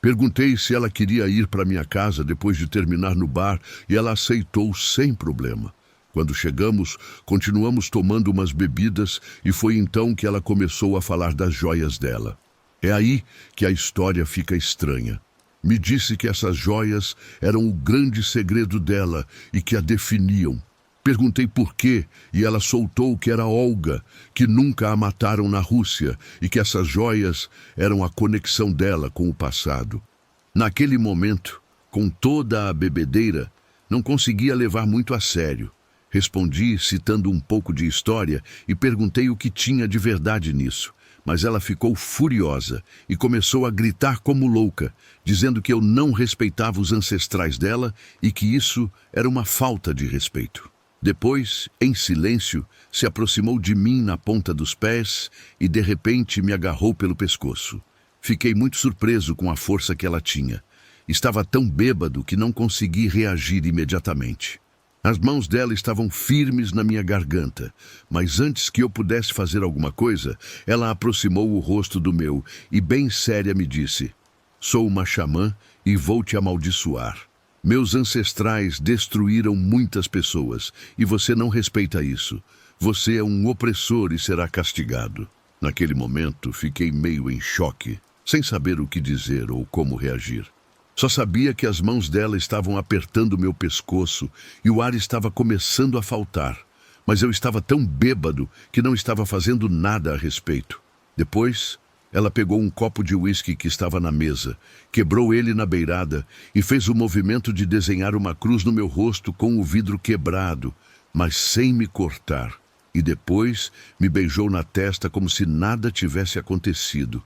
Perguntei se ela queria ir para minha casa depois de terminar no bar e ela aceitou sem problema. Quando chegamos, continuamos tomando umas bebidas e foi então que ela começou a falar das joias dela. É aí que a história fica estranha. Me disse que essas joias eram o grande segredo dela e que a definiam. Perguntei por quê e ela soltou que era Olga, que nunca a mataram na Rússia e que essas joias eram a conexão dela com o passado. Naquele momento, com toda a bebedeira, não conseguia levar muito a sério. Respondi citando um pouco de história e perguntei o que tinha de verdade nisso. Mas ela ficou furiosa e começou a gritar como louca, dizendo que eu não respeitava os ancestrais dela e que isso era uma falta de respeito. Depois, em silêncio, se aproximou de mim na ponta dos pés e de repente me agarrou pelo pescoço. Fiquei muito surpreso com a força que ela tinha. Estava tão bêbado que não consegui reagir imediatamente. As mãos dela estavam firmes na minha garganta, mas antes que eu pudesse fazer alguma coisa, ela aproximou o rosto do meu e bem séria me disse: "Sou uma xamã e vou te amaldiçoar. Meus ancestrais destruíram muitas pessoas e você não respeita isso. Você é um opressor e será castigado." Naquele momento, fiquei meio em choque, sem saber o que dizer ou como reagir. Só sabia que as mãos dela estavam apertando meu pescoço e o ar estava começando a faltar. Mas eu estava tão bêbado que não estava fazendo nada a respeito. Depois, ela pegou um copo de uísque que estava na mesa, quebrou ele na beirada e fez o movimento de desenhar uma cruz no meu rosto com o vidro quebrado, mas sem me cortar. E depois me beijou na testa como se nada tivesse acontecido.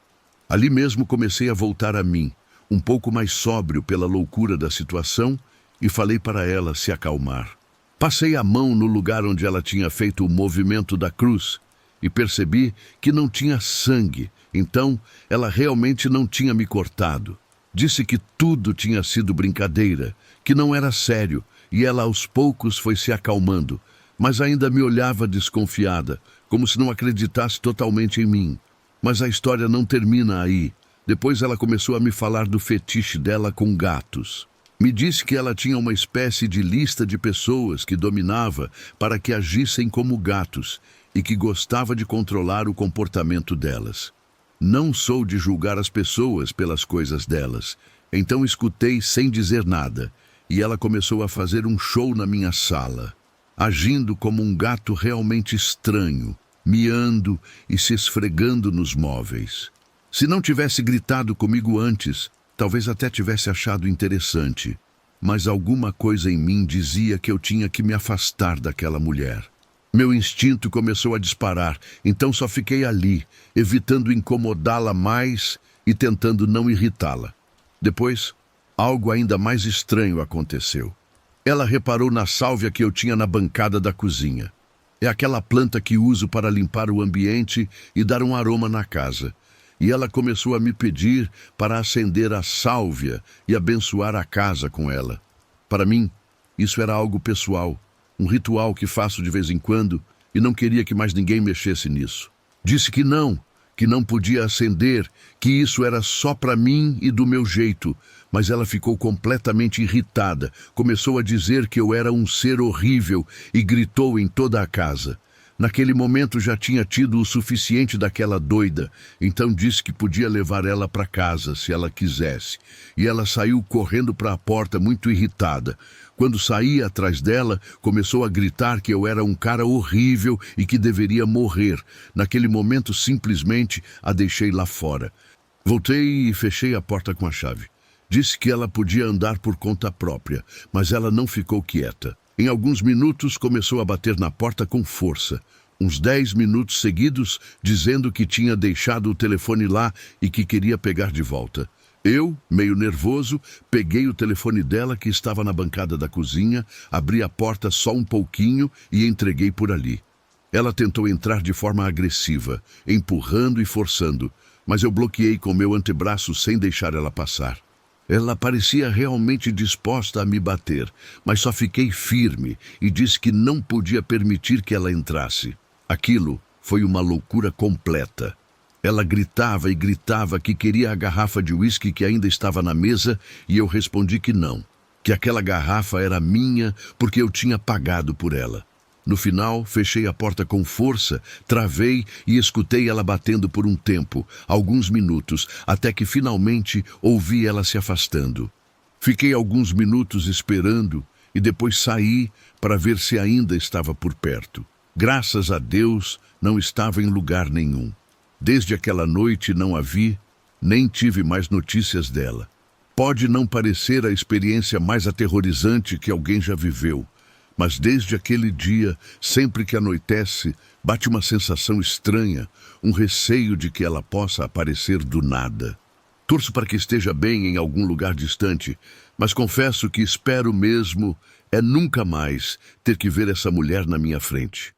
Ali mesmo comecei a voltar a mim, um pouco mais sóbrio pela loucura da situação, e falei para ela se acalmar. Passei a mão no lugar onde ela tinha feito o movimento da cruz e percebi que não tinha sangue, então ela realmente não tinha me cortado. Disse que tudo tinha sido brincadeira, que não era sério, e ela aos poucos foi se acalmando, mas ainda me olhava desconfiada, como se não acreditasse totalmente em mim. Mas a história não termina aí. Depois ela começou a me falar do fetiche dela com gatos. Me disse que ela tinha uma espécie de lista de pessoas que dominava para que agissem como gatos e que gostava de controlar o comportamento delas. Não sou de julgar as pessoas pelas coisas delas, então escutei sem dizer nada, e ela começou a fazer um show na minha sala, agindo como um gato realmente estranho, miando e se esfregando nos móveis. Se não tivesse gritado comigo antes, talvez até tivesse achado interessante, mas alguma coisa em mim dizia que eu tinha que me afastar daquela mulher. Meu instinto começou a disparar, então só fiquei ali, evitando incomodá-la mais e tentando não irritá-la. Depois, algo ainda mais estranho aconteceu. Ela reparou na sálvia que eu tinha na bancada da cozinha. É aquela planta que uso para limpar o ambiente e dar um aroma na casa. E ela começou a me pedir para acender a sálvia e abençoar a casa com ela. Para mim, isso era algo pessoal, um ritual que faço de vez em quando e não queria que mais ninguém mexesse nisso. Disse que não podia acender, que isso era só para mim e do meu jeito, mas ela ficou completamente irritada, começou a dizer que eu era um ser horrível e gritou em toda a casa. Naquele momento já tinha tido o suficiente daquela doida, então disse que podia levar ela para casa se ela quisesse. E ela saiu correndo para a porta muito irritada. Quando saí atrás dela, começou a gritar que eu era um cara horrível e que deveria morrer. Naquele momento, simplesmente, a deixei lá fora. Voltei e fechei a porta com a chave. Disse que ela podia andar por conta própria, mas ela não ficou quieta. Em alguns minutos começou a bater na porta com força, uns 10 minutos seguidos, dizendo que tinha deixado o telefone lá e que queria pegar de volta. Eu, meio nervoso, peguei o telefone dela que estava na bancada da cozinha, abri a porta só um pouquinho e entreguei por ali. Ela tentou entrar de forma agressiva, empurrando e forçando, mas eu bloqueei com meu antebraço sem deixar ela passar. Ela parecia realmente disposta a me bater, mas só fiquei firme e disse que não podia permitir que ela entrasse. Aquilo foi uma loucura completa. Ela gritava e gritava que queria a garrafa de uísque que ainda estava na mesa e eu respondi que não, que aquela garrafa era minha porque eu tinha pagado por ela. No final, fechei a porta com força, travei e escutei ela batendo por um tempo, alguns minutos, até que finalmente ouvi ela se afastando. Fiquei alguns minutos esperando e depois saí para ver se ainda estava por perto. Graças a Deus, não estava em lugar nenhum. Desde aquela noite não a vi, nem tive mais notícias dela. Pode não parecer a experiência mais aterrorizante que alguém já viveu, mas desde aquele dia, sempre que anoitece, bate uma sensação estranha, um receio de que ela possa aparecer do nada. Torço para que esteja bem em algum lugar distante, mas confesso que espero mesmo nunca mais ter que ver essa mulher na minha frente.